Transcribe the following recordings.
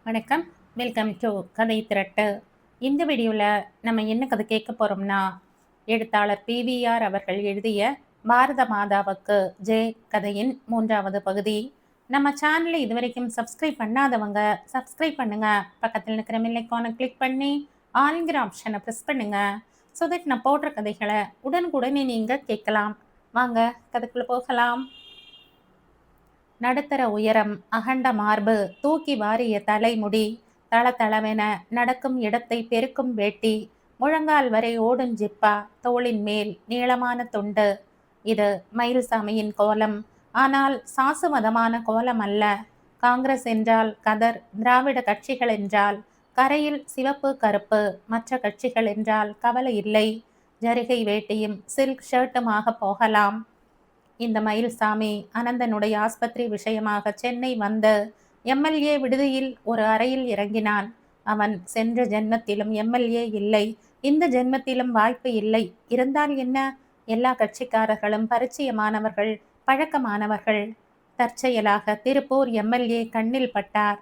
வணக்கம். Welcome to கதை திரட்டு. இந்த வீடியோவில் நம்ம என்ன கதை கேட்க போகிறோம்னா, எழுத்தாளர் பிவிஆர் அவர்கள் எழுதிய பாரத மாதாவுக்கு ஜெய் கதையின் 3வது பகுதி. நம்ம சேனலை இதுவரைக்கும் சப்ஸ்கிரைப் பண்ணாதவங்க சப்ஸ்கிரைப் பண்ணுங்க. பக்கத்தில் இருக்கிற பெல் ஐகானை கிளிக் பண்ணி ஆல்ங்கிற ஆப்ஷனை ப்ரெஸ் பண்ணுங்க. ஸோ தட் நான் போடுற கதைகளை உடனுக்குடனே நீங்கள் கேட்கலாம். வாங்க கதைக்குள்ளே போகலாம். நடுத்தர உயரம், அகண்ட மார்பு, தூக்கி வாரிய தலைமுடி, தளதளவென நடக்கும் இடத்தை பெருக்கும் வேட்டி, முழங்கால் வரை ஓடும் ஜிப்பா, தோளின் மேல் நீளமான துண்டு. இது மயில்சாமியின் கோலம். ஆனால் சாசுவதமான கோலம் அல்ல. காங்கிரஸ் என்றால் கதர், திராவிட கட்சிகள் என்றால் கரையில் சிவப்பு கருப்பு, மற்ற கட்சிகள் என்றால் கவலை இல்லை. ஜரிகை வேட்டியும் சில்க் ஷர்ட்டுமாக போகலாம். இந்த மயில்சாமி அனந்தனுடைய ஆஸ்பத்திரி விஷயமாக சென்னை வந்து எம்எல்ஏ விடுதியில் ஒரு அறையில் இறங்கினான். அவன் சென்ற ஜென்மத்திலும் எம்எல்ஏ இல்லை, இந்த ஜென்மத்திலும் வாய்ப்பு இல்லை. இருந்தால் என்ன, எல்லா கட்சிக்காரர்களும் பரிச்சயமானவர்கள், பழக்கமானவர்கள். தற்செயலாக திருப்பூர் எம்எல்ஏ கண்ணில் பட்டார்.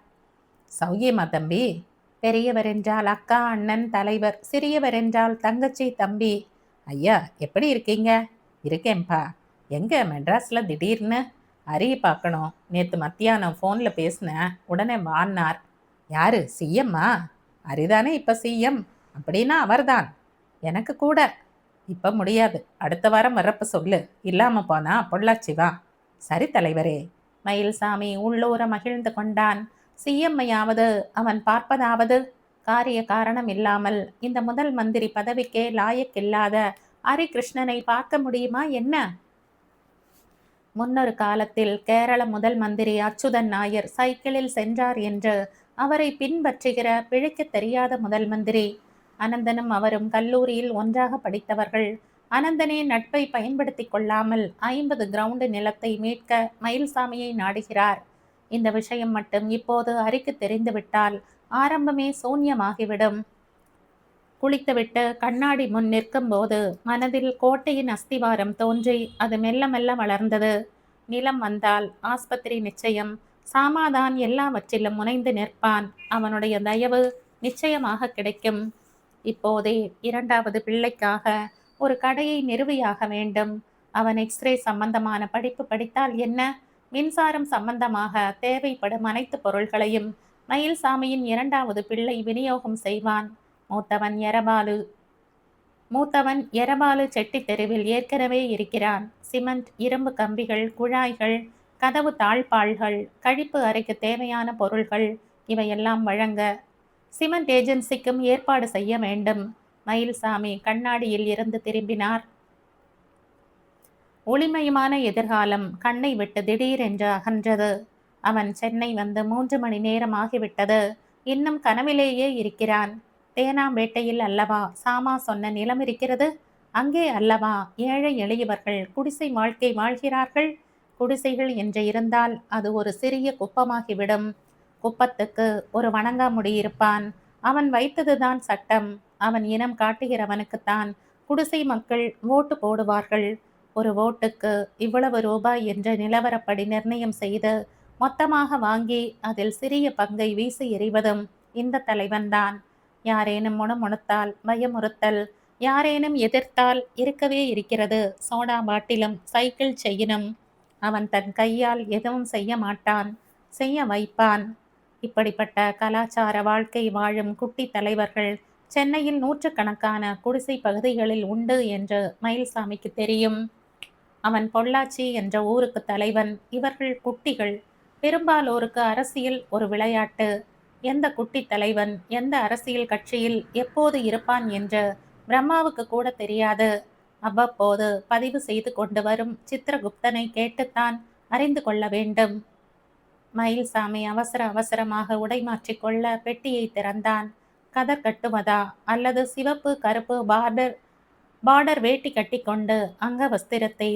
சௌகியமா தம்பி? பெரியவர் என்றால் அக்கா, அண்ணன், தலைவர். சிறியவர் என்றால் தங்கச்சி, தம்பி. ஐயா, எப்படி இருக்கீங்க? இருக்கேன்பா. எங்கே மெட்ராஸில் திடீர்னு? அரிய பார்க்கணும். நேற்று மத்தியானம் ஃபோனில் பேசினேன், உடனே வான்னார். யார், சிஎம்மா? அரிதானே இப்போ சிஎம். அப்படின்னா அவர்தான். எனக்கு கூட இப்போ முடியாது, அடுத்த வாரம் வர்றப்ப சொல்லு. இல்லாமல் போனா பொள்ளாச்சி வா. சரி தலைவரே. மயில்சாமி உள்ளூர மகிழ்ந்து கொண்டான். சிஎம்மையாவது அவன் பார்ப்பதாவது காரிய காரணம் இல்லாமல் இந்த முதல் மந்திரி பதவிக்கே லாயக்கில்லாத ஹரிகிருஷ்ணனை பார்க்க முடியுமா என்ன? முன்னொரு காலத்தில் கேரள முதல் மந்திரி அச்சுதன் நாயர் சைக்கிளில் சென்றார் என்று அவரை பின்பற்றுகிற பிழைக்க தெரியாத முதல் மந்திரி. அனந்தனும் அவரும் கல்லூரியில் ஒன்றாக படித்தவர்கள். அனந்தனே நட்பை பயன்படுத்தி கொள்ளாமல் 50 கிரவுண்டு நிலத்தை மீட்க மயில்சாமியை நாடுகிறார். இந்த விஷயம் மட்டும் இப்போது அரிக்கு தெரிந்துவிட்டால் ஆரம்பமே சூன்யமாகிவிடும். குளித்துவிட்டு கண்ணாடி முன் நிற்கும் போது மனதில் கோட்டையின் அஸ்திவாரம் தோன்றி அது மெல்ல மெல்ல வளர்ந்தது. நிலம் வந்தால் ஆஸ்பத்திரி நிச்சயம். சாமாதான் எல்லாவற்றிலும் முனைந்து நிற்பான். அவனுடைய தயவு நிச்சயமாக கிடைக்கும். இப்போதே 2வது பிள்ளைக்காக ஒரு கடையை நிறுவியாக வேண்டும். அவன் எக்ஸ்ரே சம்பந்தமான படிப்பு படித்தால் என்ன, மின்சாரம் சம்பந்தமாக தேவைப்படும் அனைத்து பொருள்களையும் மயில்சாமியின் 2வது பிள்ளை விநியோகம் செய்வான். மூத்தவன் எரபாலு செட்டி தெருவில் ஏற்கனவே இருக்கிறான். சிமெண்ட், இரும்பு கம்பிகள், குழாய்கள், கதவு தாழ்பாள்கள், கழிப்பு அறைக்கு தேவையான பொருள்கள் இவையெல்லாம் வழங்க சிமெண்ட் ஏஜென்சிக்கும் ஏற்பாடு செய்ய வேண்டும். மயில்சாமி கண்ணாடியில் இருந்து திரும்பினார். ஒளிமயமான எதிர்காலம் கண்ணை விட்டு திடீரென்று அகன்றது. அவன் சென்னை வந்து 3 மணி நேரம் ஆகிவிட்டது. இன்னும் கனவிலேயே இருக்கிறான். தேனாம்பேட்டையில் அல்லவா சாமா சொன்ன நிலம் இருக்கிறது? அங்கே அல்லவா ஏழை எளியவர்கள் குடிசை வாழ்க்கை வாழ்கிறார்கள்? குடிசைகள் என்று இருந்தால் அது ஒரு சிறிய குப்பமாகிவிடும். குப்பத்துக்கு ஒரு வணங்காமுடி இருப்பான். அவன் வைத்ததுதான் சட்டம். அவன் இனம் காட்டுகிறவனுக்குத்தான் குடிசை மக்கள் ஓட்டு போடுவார்கள். ஒரு ஓட்டுக்கு இவ்வளவு ரூபாய் என்று நிலவரப்படி நிர்ணயம் செய்து மொத்தமாக வாங்கி அதில் சிறிய பங்கை வீசி எறிவதும் இந்த தலைவன்தான். யாரேனும் முணுமுணுத்தால் பயமுறுத்தல், யாரேனும் எதிர்த்தால் இருக்கவே இருக்கிறது சோடா பாட்டிலும் சைக்கிள் செயினும். அவன் தன் கையால் எதுவும் செய்ய மாட்டான், செய்ய வைப்பான். இப்படிப்பட்ட கலாச்சார வாழ்க்கை வாழும் குட்டி தலைவர்கள் சென்னையில் 100கணக்கான குடிசை பகுதிகளில் உண்டு என்று மயில்சாமிக்கு தெரியும். அவன் பொள்ளாச்சி என்ற ஊருக்கு தலைவன். இவர்கள் குட்டிகள். பெரும்பாலோருக்கு அரசியல் ஒரு விளையாட்டு. எந்த குட்டி தலைவன் எந்த அரசியல் கட்சியில் எப்போது இருப்பான் என்று பிரம்மாவுக்கு கூட தெரியாது. அவ்வப்போது பதிவு செய்து கொண்டு வரும் சித்திரகுப்தனை கேட்டுத்தான் அறிந்து கொள்ள வேண்டும். மயில்சாமி அவசரமாக உடை மாற்றிக்கொள்ள பெட்டியை திறந்தான். கதர் கட்டுவதா அல்லது சிவப்பு கருப்பு பார்டர் வேட்டி கட்டிக்கொண்டு அங்க வஸ்திரத்தை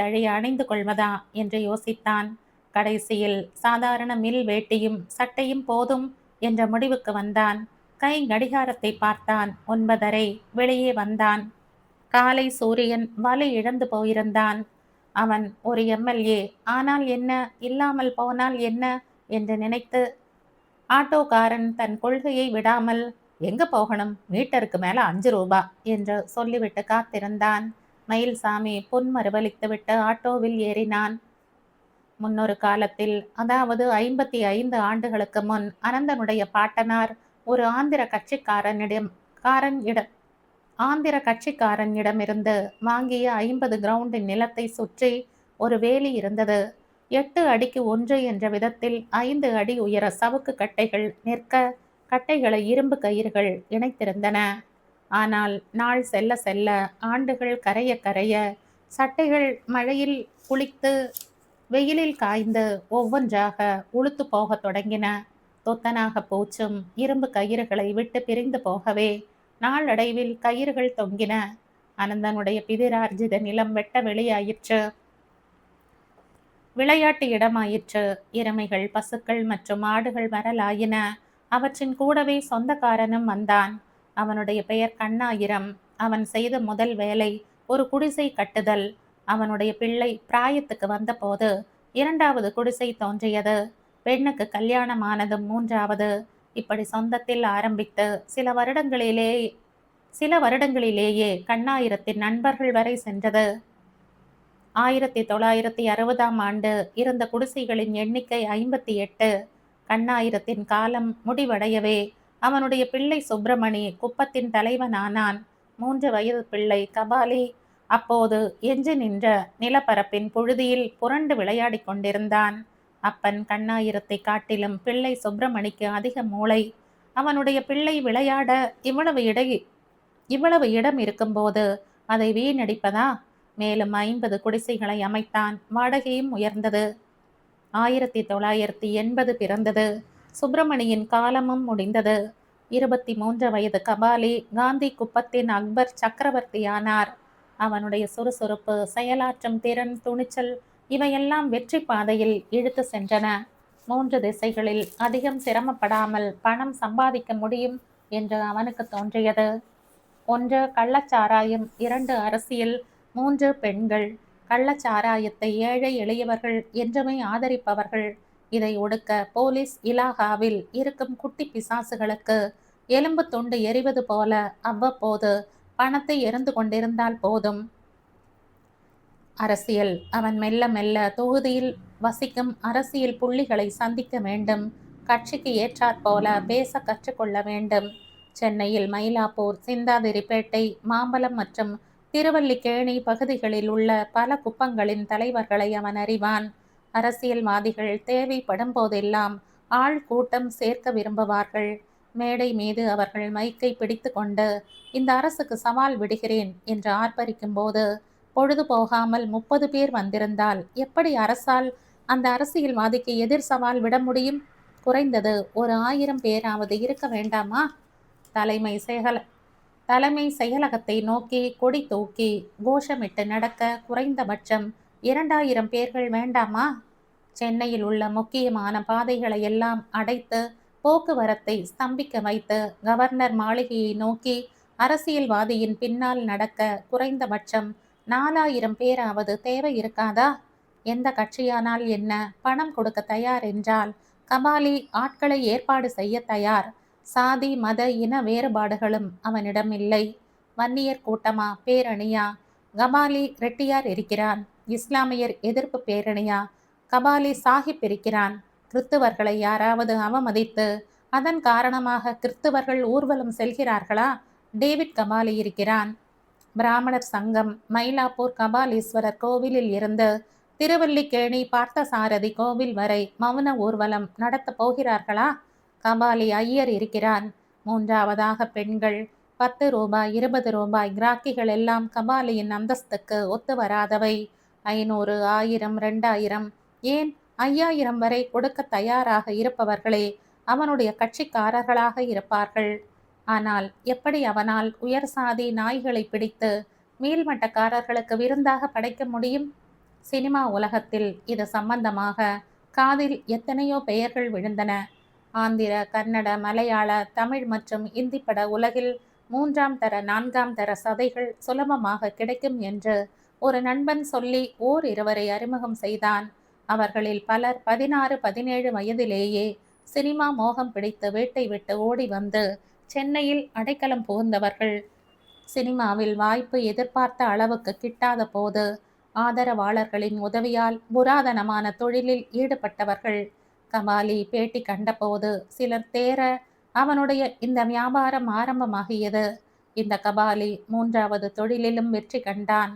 தழைய அணிந்து கொள்வதா என்று யோசித்தான். கடைசியில் சாதாரண மில் வேட்டியும் சட்டையும் போதும் என்ற முடிவுக்கு வந்தான். கை கடிகாரத்தை பார்த்தான். 9:30. வெளியே வந்தான். காலை சூரியன் வலு இழந்து போயிருந்தான். அவன் ஒரு எம்எல்ஏ. ஆனால் என்ன, இல்லாமல் போனால் என்ன என்று நினைத்து ஆட்டோக்காரன் தன் கொள்கையை விடாமல், எங்க போகணும், மீட்டருக்கு மேல 5 ரூபா என்று சொல்லிவிட்டு காத்திருந்தான். மயில்சாமி புன்மறுவலித்துவிட்டு ஆட்டோவில் ஏறினான். முன்னொரு காலத்தில், அதாவது 55 ஆண்டுகளுக்கு முன், அனந்தனுடைய பாட்டனார் ஒரு ஆந்திர கட்சிக்காரனிடமிருந்து வாங்கிய 50 கிரவுண்ட் நிலத்தை சுற்றி ஒரு வேலி இருந்தது. 8 அடிக்கு 1 என்ற விதத்தில் 5 அடி உயர சவுக்கு கட்டைகள் நிற்க, கட்டைகளை இரும்பு கயிறுகள் இணைத்திருந்தன. ஆனால் நாள் செல்ல செல்ல, ஆண்டுகள் கரைய கரைய, சட்டைகள் மழையில் குளித்து வெயிலில் காய்ந்து ஒவ்வொன்றாக உளுத்து போகத் தொடங்கின. தொத்தனாக பூச்சும் இரும்பு கயிறுகளை விட்டு பிரிந்து போகவே நாளடைவில் கயிறுகள் தொங்கின. அனந்தனுடைய பிதிரார்ஜித நிலம் வெட்ட வெளியாயிற்று. விளையாட்டு இடமாயிற்று. எருமைகள், பசுக்கள் மற்றும் ஆடுகள் வரலாயின. அவற்றின் கூடவே சொந்தக்காரனும் வந்தான். அவனுடைய பெயர் கண்ணாயிரம். அவன் செய்த முதல் வேலை ஒரு குடிசை கட்டுதல். அவனுடைய பிள்ளை பிராயத்துக்கு வந்தபோது 2வது குடிசை தோன்றியது. பெண்ணுக்கு கல்யாணமானதும் 3வது. இப்படி சொந்தத்தில் ஆரம்பித்து சில வருடங்களிலேயே கண்ணாயிரத்தின் நண்பர்கள் வரை சென்றது. 1960ஆம் ஆண்டு இருந்த குடிசைகளின் எண்ணிக்கை 58. கண்ணாயிரத்தின் காலம் முடிவடையவே அவனுடைய பிள்ளை சுப்பிரமணி குப்பத்தின் தலைவனானான். 3 வயது பிள்ளை கபாலி அப்போது எஞ்சி நின்ற நிலப்பரப்பின் புழுதியில் புரண்டு விளையாடி கொண்டிருந்தான். அப்பன் கண்ணாயிரத்தை காட்டிலும் பிள்ளை சுப்பிரமணிக்கு அதிக மூளை. அவனுடைய பிள்ளை விளையாட இவ்வளவு இடம் இருக்கும்போது அதை வீணடிப்பதா? மேலும் 50 குடிசைகளை அமைத்தான். வாடகையும் உயர்ந்தது. 1980 பிறந்தது. சுப்பிரமணியின் காலமும் முடிந்தது. 23 வயது கபாலி காந்தி குப்பத்தின் அக்பர் சக்கரவர்த்தியானார். அவனுடைய சுறுசுறுப்பு, செயலாற்றும் திறன், துணிச்சல் இவையெல்லாம் வெற்றி பாதையில் இழுத்து சென்றன. 3 திசைகளில் அதிகம் சிரமப்படாமல் பணம் சம்பாதிக்க முடியும் என்று அவனுக்கு தோன்றியது. 1 கள்ளச்சாராயம், 2 அரசியல், 3 பெண்கள். கள்ளச்சாராயத்தை ஏழை எளியவர்கள் என்றுமே ஆதரிப்பவர்கள். இதை ஒடுக்க போலீஸ் இலாகாவில் இருக்கும் குட்டி பிசாசுகளுக்கு எலும்பு துண்டு எறிவது போல அவ்வப்போது பணத்தை எறிந்து கொண்டிருந்தால் போதும். அரசியல். அவன் மெல்ல மெல்ல தொகுதியில் வசிக்கும் அரசியல் புள்ளிகளை சந்திக்க வேண்டும். கட்சிக்கு ஏற்றாற்போல பேச கற்றுக்கொள்ள வேண்டும். சென்னையில் மயிலாப்பூர், சிந்தாதிரிப்பேட்டை, மாம்பலம் மற்றும் திருவல்லிக்கேணி பகுதிகளில் உள்ள பல குப்பங்களின் தலைவர்களை அவன் அறிவான். அரசியல்வாதிகள் தேவைப்படும் போதெல்லாம் ஆள் கூட்டம் சேர்க்க விரும்புவார்கள். மேடை மீது அவர்கள் மைக்கை பிடித்து கொண்டு இந்த அரசுக்கு சவால் விடுகிறேன் என்று ஆர்ப்பரிக்கும் போது பொழுது போகாமல் 30 பேர் வந்திருந்தால் எப்படி அரசால் அந்த அரசியல்வாதிக்கு எதிர் சவால் விட முடியும்? குறைந்தது ஒரு 1000 பேராவது இருக்க வேண்டாமா? தலைமை செயலகத்தை நோக்கி கொடி தூக்கி கோஷமிட்டு நடக்க குறைந்தபட்சம் 2000 பேர்கள் வேண்டாமா? சென்னையில் உள்ள முக்கியமான பாதைகளை எல்லாம் அடைத்து போக்குவரத்தை ஸ்தம்பிக்க வைத்து கவர்னர் மாளிகையை நோக்கி அரசியல்வாதியின் பின்னால் நடக்க குறைந்தபட்சம் 4000 பேராவது தேவை இருக்காதா? எந்த கட்சியானால் என்ன, பணம் கொடுக்க தயார் என்றால் கபாலி ஆட்களை ஏற்பாடு செய்ய தயார். சாதி, மத, இன வேறுபாடுகளும் அவனிடம் இல்லை. வன்னியர் கூட்டமா, பேரணியா? கபாலி ரெட்டியார் இருக்கிறான். இஸ்லாமியர் எதிர்ப்பு பேரணியா? கபாலி சாஹிப் இருக்கிறான். கிறிஸ்துவர்களை யாராவது அவமதித்து அதன் காரணமாக கிறிஸ்துவர்கள் ஊர்வலம் செல்கிறார்களா? டேவிட் கபாலி இருக்கிறான். பிராமணர் சங்கம் மயிலாப்பூர் கபாலீஸ்வரர் கோவிலில் இருந்து திருவல்லிக்கேணி பார்த்தசாரதி கோவில் வரை மௌன ஊர்வலம் நடத்தப் போகிறார்களா? கபாலி ஐயர் இருக்கிறான். 3வதாக பெண்கள். 10 ரூபாய், 20 ரூபாய் கிராக்கிகள் எல்லாம் கபாலியின் அந்தஸ்துக்கு ஒத்து வராதவை. 500, 1000, 2000, ஏன் 5000 வரை கொடுக்க தயாராக இருப்பவர்களே அவனுடைய கட்சிக்காரர்களாக இருப்பார்கள். ஆனால் எப்படி அவனால் உயர் சாதி நாய்களை பிடித்து மேல்மட்டக்காரர்களுக்கு விருந்தாக படைக்க முடியும்? சினிமா உலகத்தில் இது சம்பந்தமாக காதில் எத்தனையோ பெயர்கள் விழுந்தன. ஆந்திர, கன்னட, மலையாள, தமிழ் மற்றும் இந்தி பட உலகில் 3ஆம் தர 4ஆம் தர சதைகள் சுலபமாக கிடைக்கும் என்று ஒரு நண்பன் சொல்லி ஓர் இருவரை அறிமுகம் செய்தான். அவர்களில் பலர் 16, 17 வயதிலேயே சினிமா மோகம் பிடித்து வீட்டை விட்டு ஓடி வந்து சென்னையில் அடைக்கலம் புகுந்தவர்கள். சினிமாவில் வாய்ப்பு எதிர்பார்த்த அளவுக்கு கிட்டாத போது ஆதரவாளர்களின் உதவியால் புராதனமான தொழிலில் ஈடுபட்டவர்கள். கபாலி பேட்டி கண்டபோது சிலர் தேர அவனுடைய இந்த வியாபாரம் ஆரம்பமாகியது. இந்த கபாலி மூன்றாவது தொழிலிலும் வெற்றி கண்டான்.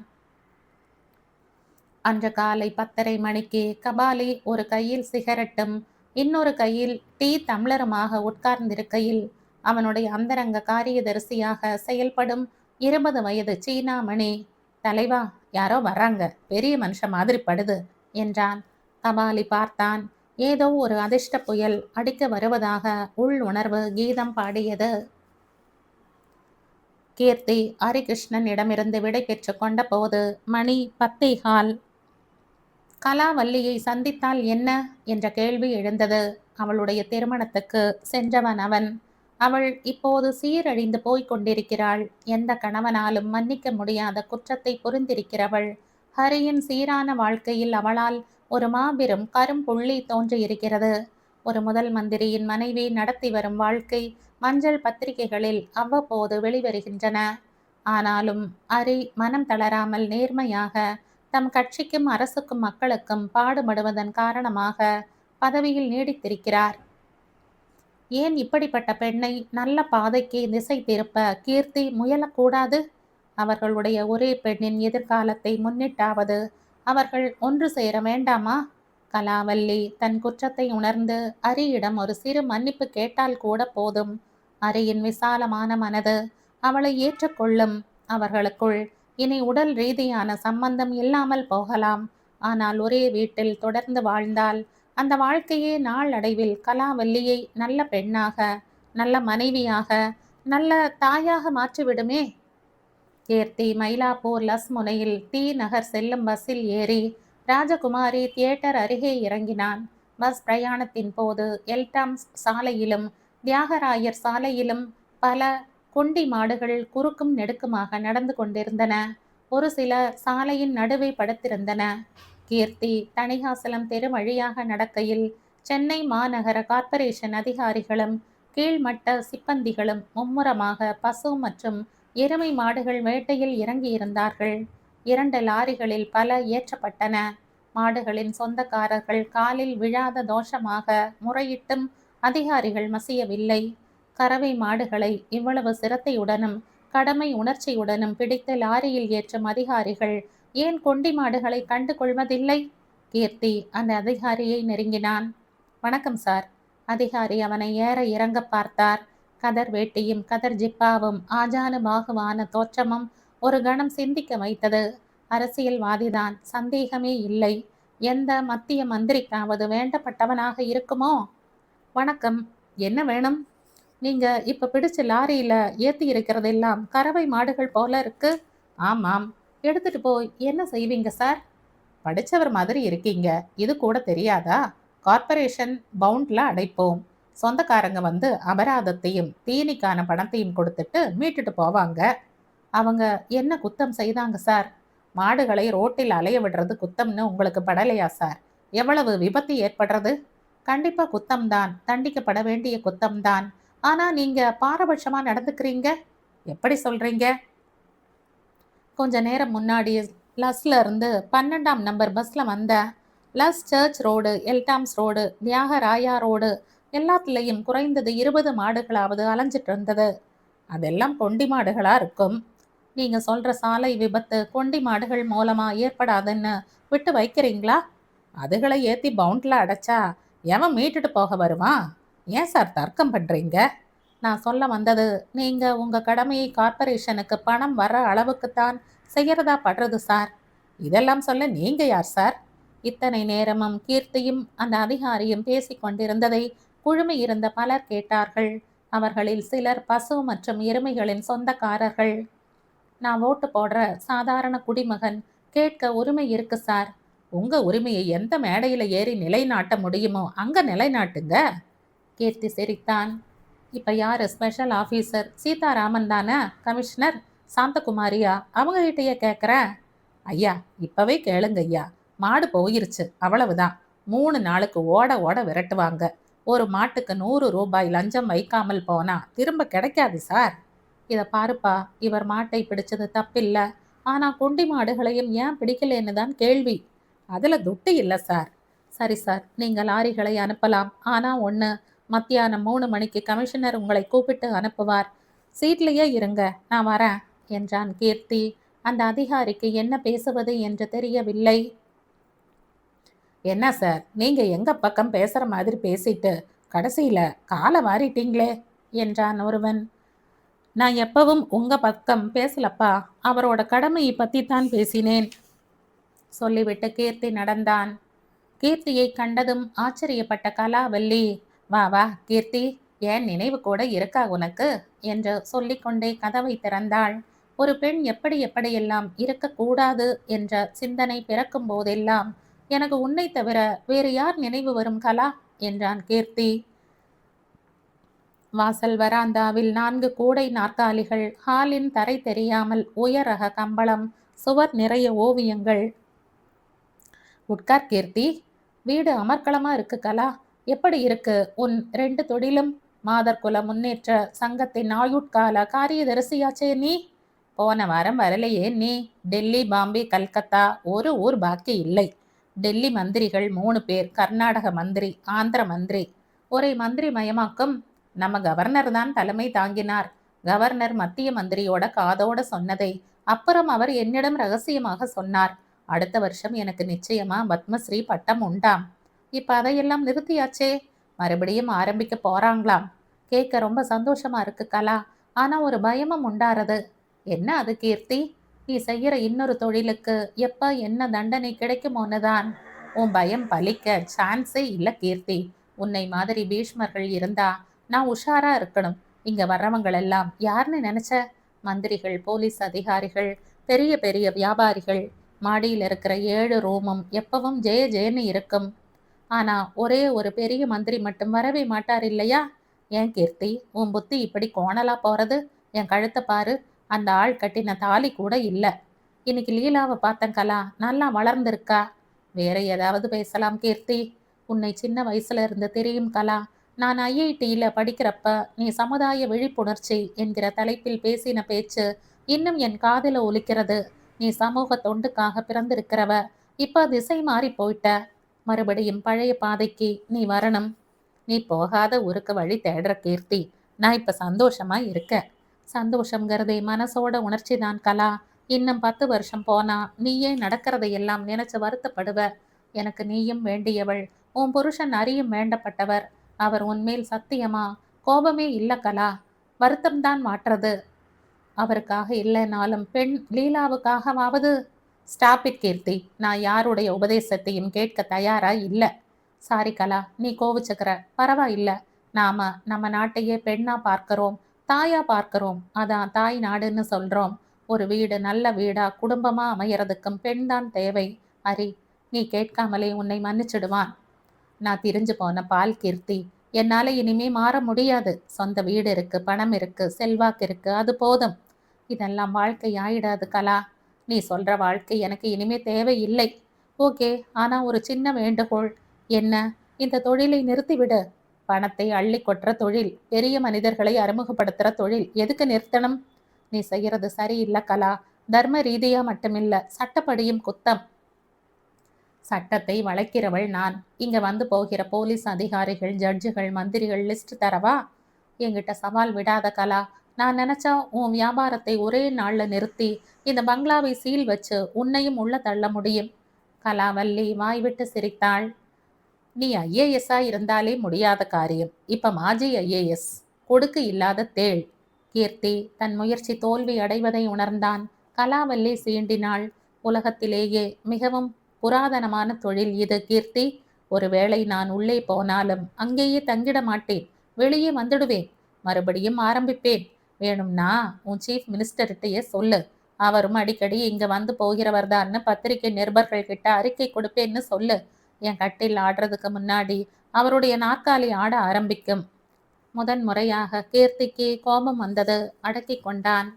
அன்று காலை 10:30 மணிக்கு கபாலி ஒரு கையில் சிகரெட்டும் இன்னொரு கையில் டீ தம்ளருமாக உட்கார்ந்திருக்கையில் அவனுடைய அந்தரங்க காரியதரிசியாக செயல்படும் 20 வயது சீனாமணி, தலைவா, யாரோ வர்றாங்க, பெரிய மனுஷன் மாதிரி படுது என்றான். கபாலி பார்த்தான். ஏதோ ஒரு அதிர்ஷ்ட புயல் அடிக்க வருவதாக உள் உணர்வு கீதம் பாடியது. கீர்த்தி ஹரிகிருஷ்ணனிடமிருந்து விடை பெற்று கொண்ட போது மணி 10:15. கலாவல்லியை சந்தித்தால் என்ன என்ற கேள்வி எழுந்தது. அவளுடைய திருமணத்துக்கு சென்றவன் அவன். அவள் இப்போது சீரழிந்து போய்க் கொண்டிருக்கிறாள். எந்த கணவனாலும் மன்னிக்க முடியாத குற்றத்தை புரிந்திருக்கிறவள். ஹரியின் சீரான வாழ்க்கையில் அவளால் ஒரு மாபெரும் கரும்புள்ளி தோன்றியிருக்கிறது. ஒரு முதல் மந்திரியின் மனைவி நடத்தி வரும் வாழ்க்கை மஞ்சள் பத்திரிகைகளில் அவ்வப்போது வெளிவருகின்றன. ஆனாலும் ஹரி மனம் தளராமல் நேர்மையாக தம் கட்சிக்கும் அரசுக்கும் மக்களுக்கும் பாடுபடுவதன் காரணமாக பதவியில் நீடித்திருக்கிறார். ஏன் இப்படிப்பட்ட பெண்ணை நல்ல பாதைக்கு திசை திருப்ப கீர்த்தி முயலக்கூடாது? அவர்களுடைய ஒரே பெண்ணின் எதிர்காலத்தை முன்னிட்டாவது அவர்கள் ஒன்று சேர வேண்டாமா? கலாவல்லி தன் குற்றத்தை உணர்ந்து ஹரியிடம் ஒரு சிறு மன்னிப்பு கேட்டால் கூட போதும். ஹரியின் விசாலமான மனது அவளை ஏற்றுக்கொள்ளும். அவர்களுக்குள் இனி உடல் ரீதியான சம்பந்தம் இல்லாமல் போகலாம். ஆனால் ஒரே வீட்டில் தொடர்ந்து வாழ்ந்தால் அந்த வாழ்க்கையே நாளடைவில் கலாவல்லியை நல்ல பெண்ணாக, நல்ல மனைவியாக, நல்ல தாயாக மாற்றிவிடுமே. கீர்த்தி மயிலாப்பூர் லஸ் முனையில் டி நகர் செல்லும் பஸ்ஸில் ஏறி ராஜகுமாரி தியேட்டர் அருகே இறங்கினான். பஸ் பிரயாணத்தின் போது எல்டாம்ஸ் சாலையிலும் தியாகராயர் சாலையிலும் பல குண்டி மாடுகள் குறுக்கும் நெடுக்குமாக நடந்து கொண்டிருந்தன. ஒரு சில சாலையின் நடுவே படுத்திருந்தன. கீர்த்தி தணிகாசலம் தெரு வழியாக நடக்கையில் சென்னை மாநகர கார்ப்பரேஷன் அதிகாரிகளும் கீழ்மட்ட சிப்பந்திகளும் மும்முரமாக பசு மற்றும் எருமை மாடுகள் வேட்டையில் இறங்கியிருந்தார்கள். 2 லாரிகளில் பல ஏற்றப்பட்டன. மாடுகளின் சொந்தக்காரர்கள் காலில் விழாத தோஷமாக முறையிட்டும் அதிகாரிகள் மசியவில்லை. கறவை மாடுகளை இவ்வளவு சிரத்தையுடனும் கடமை உணர்ச்சியுடனும் பிடித்து லாரியில் ஏற்றும் அதிகாரிகள் ஏன் கொண்டி மாடுகளை கண்டு கொள்வதில்லை? கீர்த்தி அந்த அதிகாரியை நெருங்கினான். வணக்கம் சார். அதிகாரி அவனை ஏற இறங்க பார்த்தார். கதர் வேட்டியும் கதர் ஜிப்பாவும் ஆஜானுபாகுவான தோற்றமும் ஒரு கணம் சிந்திக்க வைத்தது. அரசியல்வாதிதான், சந்தேகமே இல்லை. எந்த மத்திய மந்திரிக்காவது வேண்டப்பட்டவனாக இருக்குமோ? வணக்கம், என்ன வேணும்? நீங்க இப்ப பிடிச்ச லாரியில ஏத்தி இருக்கிறதெல்லாம் கறவை மாடுகள் போல இருக்கு. ஆமாம். எடுத்துட்டு போய் என்ன செய்வீங்க சார்? படிச்சவர் மாதிரி இருக்கீங்க, இது கூட தெரியாதா? கார்ப்பரேஷன் பவுண்ட்ல அடைப்போம். சொந்தக்காரங்க வந்து அபராதத்தையும் தீனிக்கான பணத்தையும் கொடுத்துட்டு மீட்டுட்டு போவாங்க. அவங்க என்ன குத்தம் செய்தாங்க சார்? மாடுகளை ரோட்டில் அலைய விடுறது குத்தம்னு உங்களுக்கு படலையா சார்? எவ்வளவு விபத்து ஏற்படுறது? கண்டிப்பா குத்தம்தான், தண்டிக்கப்பட வேண்டிய குத்தம்தான். ஆனா நீங்க பாரபட்சமா நடந்துக்கிறீங்க. எப்படி சொல்றீங்க? கொஞ்ச நேரம் முன்னாடி லஸ்ல இருந்து 12ஆம் நம்பர் பஸ்ல வந்த Luz church road, Eldams road, Thyagaraya road எல்லாத்துலேயும் குறைந்தது 20 மாடுகளாவது அலைஞ்சிட்டு இருந்தது. அதெல்லாம் கொண்டி மாடுகளா இருக்கும். நீங்க சொல்ற சாலை விபத்து கொண்டி மாடுகள் மூலமா ஏற்படாதுன்னு விட்டு வைக்கிறீங்களா? அதுகளை ஏத்தி பவுண்ட்ல அடைச்சா எவன் மீட்டுட்டு போக வருவான்? ஏன் சார் தர்க்கம் பண்றீங்க? நான் சொல்ல வந்தது, நீங்க உங்க கடமையை கார்ப்பரேஷனுக்கு பணம் வர அளவுக்குத்தான் செய்யறதா படுறது சார். இதெல்லாம் சொல்ல நீங்க யார் சார்? இத்தனை நேரமும் கீர்த்தியும் அந்த அதிகாரியும் பேசிக் கொண்டிருந்ததை குழுமி இருந்த பலர் கேட்டார்கள். அவர்களில் சிலர் பசு மற்றும் எருமைகளின் சொந்தக்காரர்கள். நான் ஓட்டு போடுற சாதாரண குடிமகன், கேட்க உரிமை இருக்கு சார். உங்க உரிமையை எந்த மேடையில ஏறி நிலைநாட்ட முடியுமோ அங்க நிலைநாட்டுங்க. கீர்த்தி சிரித்தான். இப்ப யாரு ஸ்பெஷல் ஆஃபீஸர்? சீதாராமன் தானே? கமிஷனர் சாந்தகுமாரியா? அவங்ககிட்டயே கேட்குற? ஐயா, இப்பவே கேளுங்க ஐயா. மாடு போயிருச்சு, அவ்வளவுதான். 3 நாளுக்கு ஓட ஓட விரட்டுவாங்க. ஒரு மாட்டுக்கு 100 ரூபாய் லஞ்சம் வைக்காமல் போனா திரும்ப கிடைக்காது சார். இத பாருப்பா, இவர் மாட்டை பிடிச்சது தப்பில்ல. ஆனா குண்டி மாடுகளையும் ஏன் பிடிக்கலன்னு தான் கேள்வி. அதுல துட்டு இல்ல சார். சரி சார், நீங்க லாரிகளை அனுப்பலாம். ஆனா ஒண்ணு, மத்தியானம் 3 மணிக்கு கமிஷனர் உங்களை கூப்பிட்டு அனுப்புவார். சீட்லயே இருங்க, நான் வரேன் என்றான் கீர்த்தி. அந்த அதிகாரிக்கு என்ன பேசுவது என்று தெரியவில்லை. என்ன சார், நீங்க எங்க பக்கம் பேசுற மாதிரி பேசிட்டு கடைசியில காலை வாரிட்டீங்களே என்றான் ஒருவன். நான் எப்பவும் உங்க பக்கம் பேசலப்பா, அவரோட கடமையை பத்தி தான் பேசினேன் சொல்லிவிட்டு கீர்த்தி நடந்தான். கீர்த்தியை கண்டதும் ஆச்சரியப்பட்ட கலாவல்லி, வா வா கீர்த்தி, ஏன் நினைவு கூட இருக்கா உனக்கு என்று சொல்லிக்கொண்டே கதவை திறந்தாள். ஒரு பெண் எப்படி எப்படியெல்லாம் இருக்கக்கூடாது என்ற சிந்தனை பிறக்கும் போதெல்லாம் எனக்கு உன்னை தவிர வேறு யார் நினைவு வரும் கலா என்றான் கீர்த்தி. வாசல் வராந்தாவில் 4 கூடை நாற்காலிகள், ஹாலின் தரை தெரியாமல் உயர் ரக கம்பளம், சுவர் நிறைய ஓவியங்கள். உட்கார் கீர்த்தி. வீடு அமர்க்களமா இருக்கு கலா. எப்படி இருக்கு உன் 2 தொழிலும்? மாதர்குல முன்னேற்ற சங்கத்தின் ஆயுட்கால காரியதரிசியாச்சே நீ. போன வாரம் வரலையே நீ. டெல்லி, பாம்பே, கல்கத்தா, ஒரு ஊர் பாக்கி இல்லை. டெல்லி மந்திரிகள் 3 பேர், கர்நாடக மந்திரி, ஆந்திர மந்திரி. ஒரே மந்திரி மயமாக்கும். நம்ம கவர்னர் தான் தலைமை தாங்கினார். கவர்னர் மத்திய மந்திரியோட காதோட சொன்னதை அப்புறம் அவர் என்னிடம் ரகசியமாக சொன்னார். அடுத்த வருஷம் எனக்கு நிச்சயமா பத்மஸ்ரீ பட்டம் உண்டாம். இப்ப அதையெல்லாம் நிறுத்தியாச்சே, மறுபடியும் ஆரம்பிக்க போறாங்களாம். கேட்க ரொம்ப சந்தோஷமா இருக்கு கலா. ஆனா ஒரு பயமும் உண்டாறது. என்ன அது கீர்த்தி? நீ செய்யற இன்னொரு தொழிலுக்கு எப்ப என்ன தண்டனை கிடைக்குமோன்னுதான். உன் பயம் பலிக்க சான்ஸே இல்ல கீர்த்தி. உன்னை மாதிரி பீஷ்மர்கள் இருந்தா நான் உஷாரா இருக்கணும். இங்க வர்றவங்களெல்லாம் யாருன்னு நினைச்ச? மந்திரிகள், போலீஸ் அதிகாரிகள், பெரிய பெரிய வியாபாரிகள். மாடியில் இருக்கிற 7 ரூமும் எப்பவும் ஜெய ஜெயன்னு இருக்கும். ஆனா ஒரே ஒரு பெரிய மந்திரி மட்டும் வரவே மாட்டார் இல்லையா? ஏன் கீர்த்தி, உன் புத்தி இப்படி கோணலா போறது? என் கழுத்தை பாரு, அந்த ஆள் கட்டின தாலி கூட இல்ல. இன்னைக்கு லீலாவை பார்த்தேன் கலா, நல்லா வளர்ந்திருக்கா. வேற ஏதாவது பேசலாம் கீர்த்தி. உன்னை சின்ன வயசுல இருந்து தெரியும் கலா. நான் ஐஐடியில படிக்கிறப்ப நீ சமுதாய விழிப்புணர்ச்சி என்கிற தலைப்பில் பேசின பேச்சு இன்னும் என் காதில ஒலிக்கிறது. நீ சமூக தொண்டுக்காக பிறந்திருக்கிறவ. இப்ப திசை மாறி போயிட்ட. மறுபடியும் பழைய பாதைக்கு நீ வரணும். நீ போகாத ஊருக்கு வழி தேடுற கீர்த்தி. நான் இப்ப சந்தோஷமா இருக்க. சந்தோஷங்கிறதே மனசோட உணர்ச்சி தான் கலா. இன்னும் 10 வருஷம் போனா நீயே நடக்கிறதையெல்லாம் நினைச்சு வருத்தப்படுவ. எனக்கு நீயும் வேண்டியவள். உன் புருஷன் அறியும் வேண்டப்பட்டவர். அவர் உன்மேல் சத்தியமா கோபமே இல்ல கலா. வருத்தம்தான் மாற்றது. அவருக்காக இல்லைனாலும் பெண் லீலாவுக்காகவாவது. ஸ்டாப் இட் கீர்த்தி. நான் யாருடைய உபதேசத்தையும் கேட்க தயாரா இல்ல. சாரி கலா, நீ கோவிச்சுக்கிற. பரவாயில்ல. நாம நம்ம நாட்டையே பெண்ணா பார்க்கிறோம், தாயா பார்க்கிறோம். அதான் தாய் நாடுன்னு சொல்றோம். ஒரு வீடு நல்ல வீடா குடும்பமா அமையறதுக்கும் பெண் தான் தேவை. அரி, நீ கேட்காமலே உன்னை மன்னிச்சிடுவான். நான் திரிஞ்சு போன பால் கீர்த்தி. என்னால இனிமே மாற முடியாது. சொந்த வீடு இருக்கு, பணம் இருக்கு, செல்வாக்கு இருக்கு, அது போதும். இதெல்லாம் வாழ்க்கை ஆயிடாது கலா. நீ சொல்ற வாழ்க்கை எனக்கு இனிமே தேவையில்லை. ஓகே, ஆனா ஒரு சின்ன வேண்டுகோள். என்ன? இந்த தொழிலை நிறுத்திவிடு. பணத்தை அள்ளி கொட்டுற தொழில், பெரிய மனிதர்களை அறிமுகப்படுத்துற தொழில் எதுக்கு நிறுத்தணும்? நீ செய்யறது சரியில்லை கலா. தர்ம ரீதியா மட்டுமில்ல, சட்டப்படியும் குத்தம். சட்டத்தை வளைக்கிறவள் நான். இங்க வந்து போகிற போலீஸ் அதிகாரிகள், ஜட்ஜுகள், மந்திரிகள் லிஸ்ட் தரவா? என்கிட்ட சவால் விடாத கலா. நான் நினைச்சா உன் வியாபாரத்தை ஒரே நாள்ல நிறுத்தி இந்த பங்களாவை சீல் வச்சு உன்னையும் உள்ள தள்ள முடியும். கலாவல்லி வாய்விட்டு சிரித்தாள். நீ ஐஏஎஸ்ஸா இருந்தாலே முடியாத காரியம். இப்ப மாஜி ஐஏஎஸ். கொடுக்கு இல்லாத தேள். கீர்த்தி தன் முயற்சி தோல்வி அடைவதை உணர்ந்தான். கலாவல்லி சீண்டினாள். உலகத்திலேயே மிகவும் புராதனமான தொழில் இது கீர்த்தி. ஒருவேளை நான் உள்ளே போனாலும் அங்கேயே தங்கிட மாட்டேன். வெளியே வந்துடுவேன். மறுபடியும் ஆரம்பிப்பேன். வேணும்னா உன் சீஃப் மினிஸ்டர்கிட்டயே சொல்லு. அவரும் அடிக்கடி இங்க வந்து போகிறவர்தான்னு பத்திரிகை நிருபர்கள் கிட்ட அறிக்கை கொடுப்பேன்னு சொல்லு. என் கட்டில் ஆடுறதுக்கு முன்னாடி அவருடைய நாற்காலி ஆட ஆரம்பிக்கும். முதன் முறையாக கீர்த்திக்கு கோபம் வந்தது. அடக்கி கொண்டான்.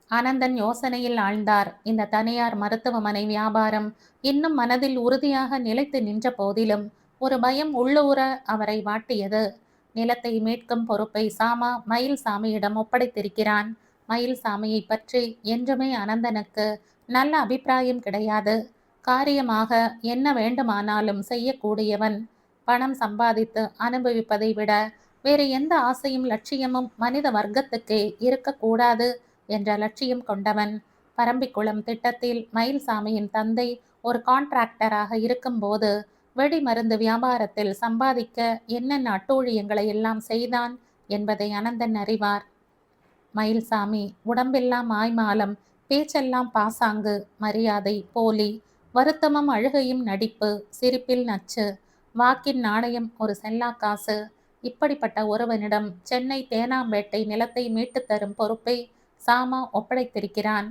ஆனந்தன் யோசனையில் ஆழ்ந்தார். இந்த தனியார் மருத்துவமனை வியாபாரம் இன்னும் மனதில் உறுதியாக நிலைத்து நின்ற போதிலும் ஒரு பயம் உள்ளூர அவரை வாட்டியது. நிலத்தை மீட்கும் பொறுப்பை சாமா மயில்சாமியிடம் ஒப்படைத்திருக்கிறான். மயில்சாமியை பற்றி என்றுமே அனந்தனுக்கு நல்ல அபிப்பிராயம் கிடையாது. காரியமாக என்ன வேண்டுமானாலும் செய்யக்கூடியவன். பணம் சம்பாதித்து அனுபவிப்பதை விட வேறு எந்த ஆசையும் லட்சியமும் மனித வர்க்கத்துக்கே இருக்கக்கூடாது என்ற லட்சியம் கொண்டவன். பரம்பிக்குளம் திட்டத்தில் மயில்சாமியின் தந்தை ஒரு கான்ட்ராக்டராக இருக்கும்போது வெடி மருந்து வியாபாரத்தில் சம்பாதிக்க என்னென்ன அட்டூழியங்களை எல்லாம் செய்தான் என்பதை அனந்தன் அறிவார். மயில்சாமி உடம்பெல்லாம் மாய்மாலம், பேச்செல்லாம் பாசாங்கு, மரியாதை போலி, வருத்தமும் அழுகையும் நடிப்பு, சிரிப்பில் நச்சு, வாக்கின் நாணயம் ஒரு செல்லாக்காசு. இப்படிப்பட்ட ஒருவனிடம் சென்னை தேனாம்பேட்டை நிலத்தை மீட்டு தரும் பொறுப்பை சாமா ஒப்படைத்திருக்கிறான்.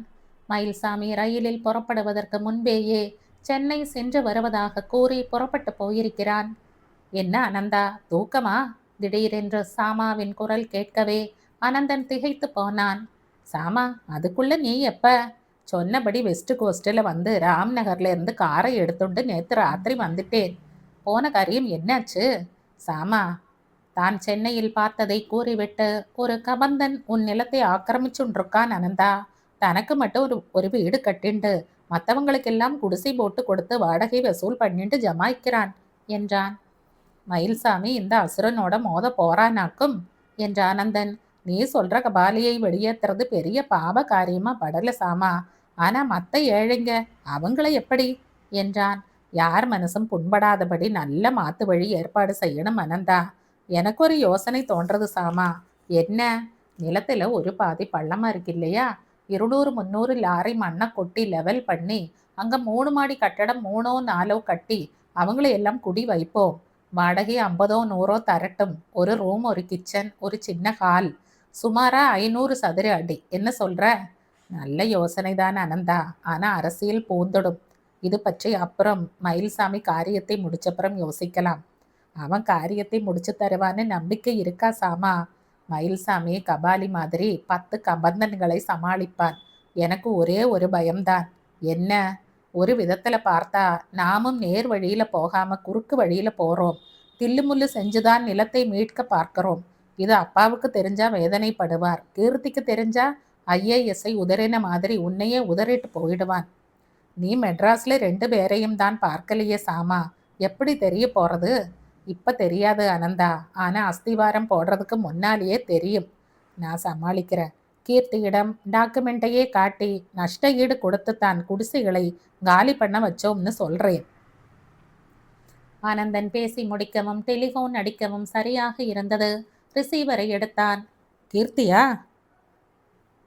மயில்சாமி ரயிலில் புறப்படுவதற்கு முன்பேயே சென்னை சென்று வருவதாக கூறி புறப்பட்டு போயிருக்கிறான். என்ன அனந்தா, தூக்கமா? திடீரென்று சாமாவின் குரல் கேட்கவே அனந்தன் திகைத்து போனான். சாமா, அதுக்குள்ள நீ எப்ப? சொன்னபடி வெஸ்ட் கோஸ்டில் வந்து ராம்நகர்ல இருந்து காரை எடுத்துட்டு நேற்று ராத்திரி வந்துட்டேன். போன காரியம் என்னாச்சு? சாமா தான் சென்னையில் பார்த்ததை கூறிவிட்டு, ஒரு கபந்தன் உன் நிலத்தை ஆக்கிரமிச்சுன்றிருக்கான் அனந்தா. தனக்கு மட்டும் ஒரு வீடு கட்டிண்டு மற்றவங்களுக்கெல்லாம் குடிசை போட்டு கொடுத்து வாடகை வசூல் பண்ணிட்டு ஜமாய்க்கிறான் என்றான். மயில்சாமி இந்த அசுரனோட மோத போறானாக்கும் என்ற அனந்தன். நீ சொல்ற கபாலியை வெளியேற்றுறது பெரிய பாவ காரியமா படல சாமா. ஆனா மத்த ஏழைங்க அவங்கள எப்படி என்றான். யார் மனசும் புண்படாதபடி நல்ல மாத்து வழி ஏற்பாடு செய்யணும் அனந்தா. எனக்கு ஒரு யோசனை தோன்றது சாமா. என்ன? நிலத்துல ஒரு பாதி பள்ளமா இருக்கு இல்லையா? 200-300 லாரி மண்ணை கொட்டி லெவல் பண்ணி அங்க 3 மாடி கட்டடம் 3ஓ 4ஓ கட்டி அவங்கள எல்லாம் குடி வைப்போம். வாடகை 50ஓ 100ஓ தரட்டும். ஒரு ரூம், ஒரு கிச்சன், ஒரு சின்ன ஹால், சுமாரா 500 சதுர அடி. என்ன சொல்ற? நல்ல யோசனை தான் அனந்தா. ஆனா அரசியல் பூந்துடும். இது பற்றி அப்புறம் மயில்சாமி காரியத்தை முடிச்சப்புறம் யோசிக்கலாம். அவன் காரியத்தை முடிச்சு தருவான்னு நம்பிக்கை இருக்கா சாமா? மயில்சாமி கபாலி மாதிரி 10 கபந்தன்களை சமாளிப்பான். எனக்கு ஒரே ஒரு பயம்தான். என்ன? ஒரு விதத்துல பார்த்தா நாமும் நேர் வழியில போகாம குறுக்கு வழியில போறோம். தில்லுமுள்ளு செஞ்சுதான் நிலத்தை மீட்க பார்க்கிறோம். இது அப்பாவுக்கு தெரிஞ்சா வேதனைப்படுவார். கீர்த்திக்கு தெரிஞ்சா ஐஏஎஸ்ஐ உதறின மாதிரி உன்னையே உதறிட்டு போயிடுவான். நீ மெட்ராஸ்ல 2 பேரையும் தான் பார்க்கலையே சாமா. எப்படி தெரிய போறது? இப்ப தெரியாது அனந்தா. ஆனா அஸ்திவாரம் போடுறதுக்கு முன்னாலேயே தெரியும். நான் சமாளிக்கிறேன். கீர்த்தியிடம் டாக்குமெண்ட்டையே காட்டி நஷ்ட ஈடு கொடுத்து தான் குடிசைகளை காலி பண்ண வச்சோம்னு சொல்றேன். ஆனந்தன் பேசி முடிக்கவும் டெலிஃபோன் அடிக்கவும் சரியாக இருந்தது. ரிசீவரை எடுத்தான். கீர்த்தியா?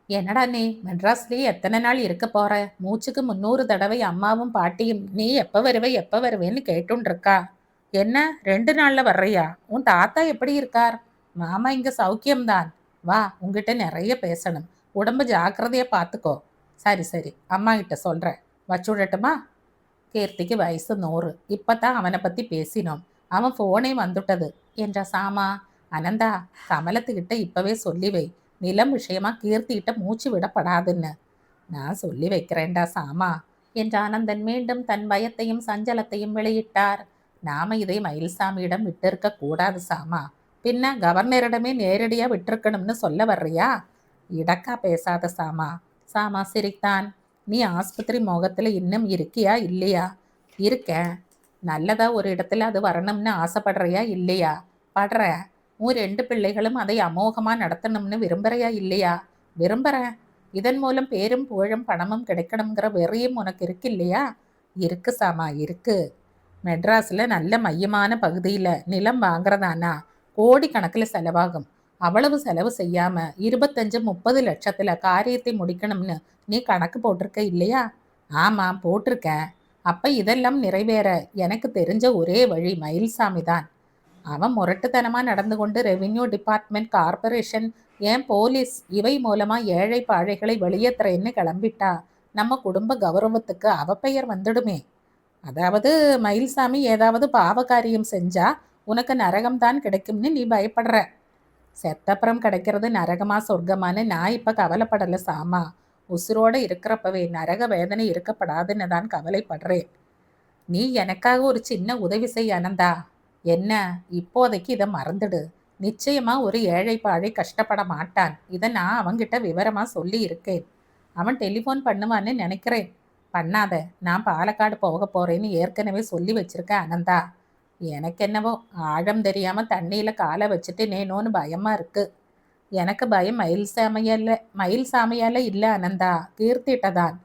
என்னடா நீ மெட்ராஸ்லேயே எத்தனை நாள் இருக்க போற? மூச்சுக்கு 300 தடவை அம்மாவும் பாட்டியும் நீ எப்ப வருவேன்னு கேட்டுருக்கா. என்ன 2 நாள்ல வர்றியா? உன் தாத்தா எப்படி இருக்கார்? மாமா இங்க சௌக்கியம்தான். வா, உங்ககிட்ட நிறைய பேசணும். உடம்பு ஜாக்கிரதையா பார்த்துக்கோ. சரி, அம்மா கிட்ட சொல்றேன். வச்சுடட்டுமா? கீர்த்திக்கு வயசு 100. இப்பதான் அவனை பத்தி பேசினோம். அவன் போனே வந்துட்டது என்ற சாமா. அனந்தா, கமலத்துக்கிட்ட இப்பவே சொல்லி வை. நிலம் விஷயமா கீர்த்திகிட்ட மூச்சு விடப்படாதுன்னு. நான் சொல்லி வைக்கிறேன்டா சாமா என்ற அனந்தன் மீண்டும் தன் பயத்தையும் சஞ்சலத்தையும் வெளியிட்டார். நாம இதை மயில்சாமியிடம் விட்டிருக்க கூடாது சாமா. பின்ன கவர்னரிடமே நேரடியா விட்டிருக்கணும்னு சொல்ல வர்றியா? இடக்கா பேசாத சாமா. சாமா சிரித்தான். நீ ஆஸ்பத்திரி மோகத்துல இன்னும் இருக்கியா இல்லையா? இருக்கேன். நல்லதா ஒரு இடத்துல அது வரணும்னு ஆசைப்படுறியா இல்லையா? படுற. உன் 2 பிள்ளைகளும் அதை அமோகமா நடத்தணும்னு விரும்புறியா இல்லையா? விரும்புறேன். இதன் மூலம் பேரும் புகழும் பணமும் கிடைக்கணுங்கிற வெறியும் உனக்கு இருக்கு இல்லையா? இருக்கு சாமா, இருக்கு. மெட்ராஸில் நல்ல மையமான பகுதியில் நிலம் வாங்குறதானா கோடிக்கணக்கில் செலவாகும். அவ்வளவு செலவு செய்யாமல் 25-30 லட்சத்தில் காரியத்தை முடிக்கணும்னு நீ கணக்கு போட்டிருக்க இல்லையா? ஆமாம், போட்டிருக்கேன். அப்போ இதெல்லாம் நிறைவேற எனக்கு தெரிஞ்ச ஒரே வழி மயில்சாமி தான். அவன் முரட்டுத்தனமாக நடந்து கொண்டு ரெவின்யூ டிபார்ட்மெண்ட், கார்பரேஷன், ஏன் போலீஸ் இவை மூலமாக ஏழை பாழைகளை வெளியேற்றுறேன்னு கிளம்பிட்டா நம்ம குடும்ப கௌரவத்துக்கு அவப்பெயர் வந்துடுமே. அதாவது மயில்சாமி ஏதாவது பாவகாரியம் செஞ்சா உனக்கு நரகம்தான் கிடைக்கும்னு நீ பயப்படுற. செத்தப்புறம் கிடைக்கிறது நரகமா சொர்க்கமானு நான் இப்போ கவலைப்படலை சாமா. உசுரோடு இருக்கிறப்பவே நரக வேதனை இருக்கப்படாதுன்னு தான் கவலைப்படுறேன். நீ எனக்காக ஒரு சின்ன உதவி செய் அனந்தா. என்ன, இப்போதைக்கு இதை மறந்துடு. நிச்சயமா ஒரு ஏழை பாழை கஷ்டப்பட மாட்டான். இதை நான் அவன்கிட்ட விவரமா சொல்லி இருக்கேன். அவன் டெலிஃபோன் பண்ணுவான்னு நினைக்கிறேன். பண்ணாத, நான் பாலக்காடு போக போறேன்னு ஏற்கனவே சொல்லி வச்சிருக்கேன் அனந்தா. எனக்கு என்னவோ ஆழம் தெரியாம தண்ணியில காலை வச்சுட்டு நேனோன்னு பயமா இருக்கு. எனக்கு பயம் மயில் சாமையால இல்ல அனந்தா, கீர்த்திட்டதான்.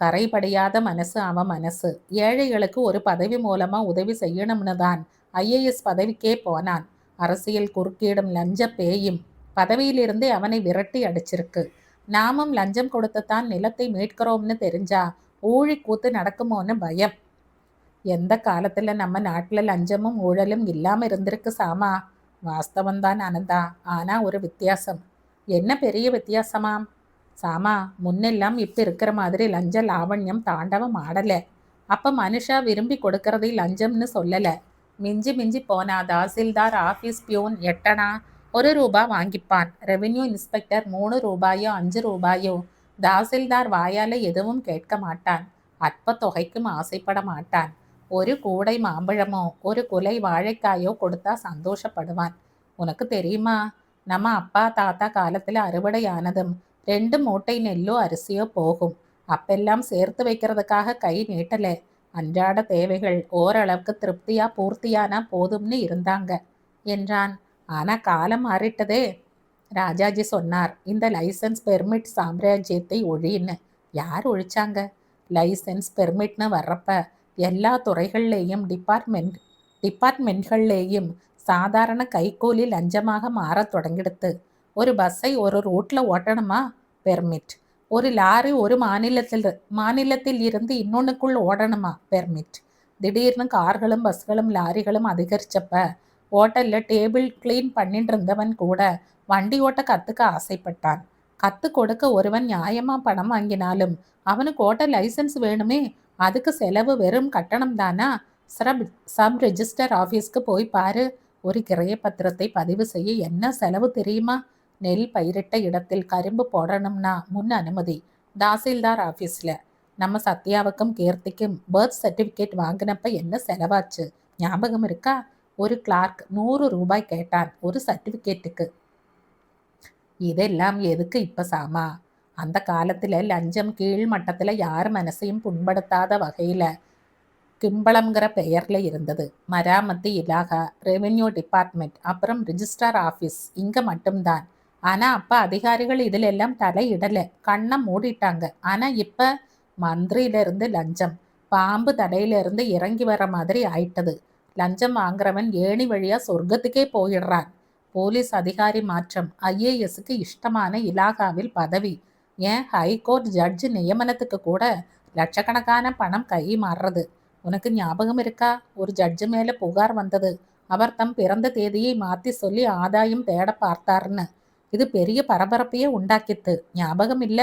கரைபடியாத மனசு அவன் மனசு. ஏழைகளுக்கு ஒரு பதவி மூலமா உதவி செய்யணும்னு தான் ஐஏஎஸ் பதவிக்கே போனான். அரசியல் குறுக்கீடும் லஞ்ச பேயும் பதவியிலிருந்தே அவனை விரட்டி அடிச்சிருக்கு. நாமும் லஞ்சம் கொடுத்துத்தான் நிலத்தை மீட்கிறோம்னு தெரிஞ்சா ஊழி கூத்து நடக்குமோன்னு பயம். எந்த காலத்துல நம்ம நாட்டுல லஞ்சமும் ஊழலும் இல்லாம இருந்திருக்கு சாமா? வாஸ்தவம்தான் அனந்தா. ஆனா ஒரு வித்தியாசம். என்ன பெரிய வித்தியாசமாம்? சாமா, முன்னெல்லாம் இப்ப இருக்கிற மாதிரி லஞ்ச லாவண்யம் தாண்டவம் ஆடல. அப்ப மனுஷா விரும்பி கொடுக்கறதை லஞ்சம்னு சொல்லல. மிஞ்சி மிஞ்சி போனா தாசில்தார் ஆபீஸ் பியூன் 8 அணா 1 ரூபா வாங்கிப்பான். ரெவென்யூ இன்ஸ்பெக்டர் 3 ரூபாயோ 5 ரூபாயோ. தாசில்தார் வாயால எதுவும் கேட்க மாட்டான். அற்ப தொகைக்கும் ஆசைப்பட மாட்டான். ஒரு கூடை மாம்பழமோ ஒரு குலை வாழைக்காயோ கொடுத்தா சந்தோஷப்படுவான். உனக்கு தெரியுமா, நம்ம அப்பா தாத்தா காலத்துல அறுவடையானதும் 2 மூட்டை நெல்லோ அரிசியோ போகும். அப்பெல்லாம் சேர்த்து வைக்கிறதுக்காக கை நீட்டல. அன்றாட தேவைகள் ஓரளவுக்கு திருப்தியா பூர்த்தியானா போதும்னு இருந்தாங்க என்றான். ஆனா காலம் மாறிட்டதே. ராஜாஜி சொன்னார், இந்த லைசன்ஸ் பெர்மிட் சாம்ராஜ்யத்தை ஒழின்னு. யார் ஒழிச்சாங்க? லைசன்ஸ் பெர்மிட்னு வர்றப்ப எல்லா துறைகள்லேயும் டிபார்ட்மெண்ட்கள்லேயும் சாதாரண கைக்கூலி லஞ்சமாக மாறத் தொடங்கிடுத்து. ஒரு பஸ்ஸை ஒரு ரூட்ல ஓட்டணுமா? பெர்மிட். ஒரு லாரி ஒரு மாநிலத்தில் இருந்து இன்னொன்னுக்குள் ஓடணுமா? பெர்மிட். திடீர்னு கார்களும் பஸ்களும் லாரிகளும் அதிகரிச்சப்ப ஹோட்டல்ல டேபிள் கிளீன் பண்ணிட்டு இருந்தவன் கூட வண்டி ஓட்ட கத்துக்க ஆசைப்பட்டான். கத்து கொடுக்க ஒருவன் நியாயமா பணம் வாங்கினாலும் அவனுக்கு ஓட்ட லைசன்ஸ் வேணுமே. அதுக்கு செலவு வெறும் கட்டணம் தானா? சப் ரெஜிஸ்டர் ஆஃபீஸ்க்கு போய் பாரு. ஒரு கிரைய பத்திரத்தை பதிவு செய்ய என்ன செலவு தெரியுமா? நெல் பயிரிட்ட இடத்தில் கரும்பு போடணும்னா முன் அனுமதி. தாசில்தார் ஆஃபீஸ்ல நம்ம சத்யாவுக்கும் கீர்த்திக்கும் பர்த் சர்டிஃபிகேட் வாங்கினப்ப என்ன செலவாச்சு ஞாபகம் இருக்கா? ஒரு கிளார்க் 100 ரூபாய் கேட்டான் ஒரு சர்டிஃபிகேட்டுக்கு. இதெல்லாம் எதுக்கு இப்ப சாமா? அந்த காலத்துல லஞ்சம் கீழ் மட்டத்துல யார் மனசையும் புண்படுத்தாத வகையில கிம்பளம்ங்கிற பெயர்ல இருந்தது. மராமத்து இலாகா, ரெவென்யூ டிபார்ட்மெண்ட், அப்புறம் ரிஜிஸ்ட்ரார் ஆஃபீஸ் இங்க மட்டும்தான். ஆனா அப்ப அதிகாரிகள் இதுல எல்லாம் தலையிடல, கண்ணை மூடிட்டாங்க. ஆனா இப்ப மந்திரியில இருந்து லஞ்சம் பாம்பு தடையில இருந்து இறங்கி வர மாதிரி ஆயிட்டது. லஞ்சம் வாங்குறவன் ஏணி வழியா சொர்க்கத்துக்கே போயிடுறான். போலீஸ் அதிகாரி மாற்றம், ஐஏஎஸ்க்கு இஷ்டமான இலாகாவில் பதவி, ஏன் ஹைகோர்ட் ஜட்ஜ் நியமனத்துக்கு கூட லட்சக்கணக்கான பணம் கை மாறுறது. உனக்கு ஞாபகம் இருக்கா? ஒரு ஜட்ஜு மேல புகார் வந்தது. அவர் தம் பிறந்த தேதியை மாத்தி சொல்லி ஆதாயம் தேட பார்த்தார்னு. இது பெரிய பரபரப்பையே உண்டாக்கித்து. ஞாபகம் இல்ல?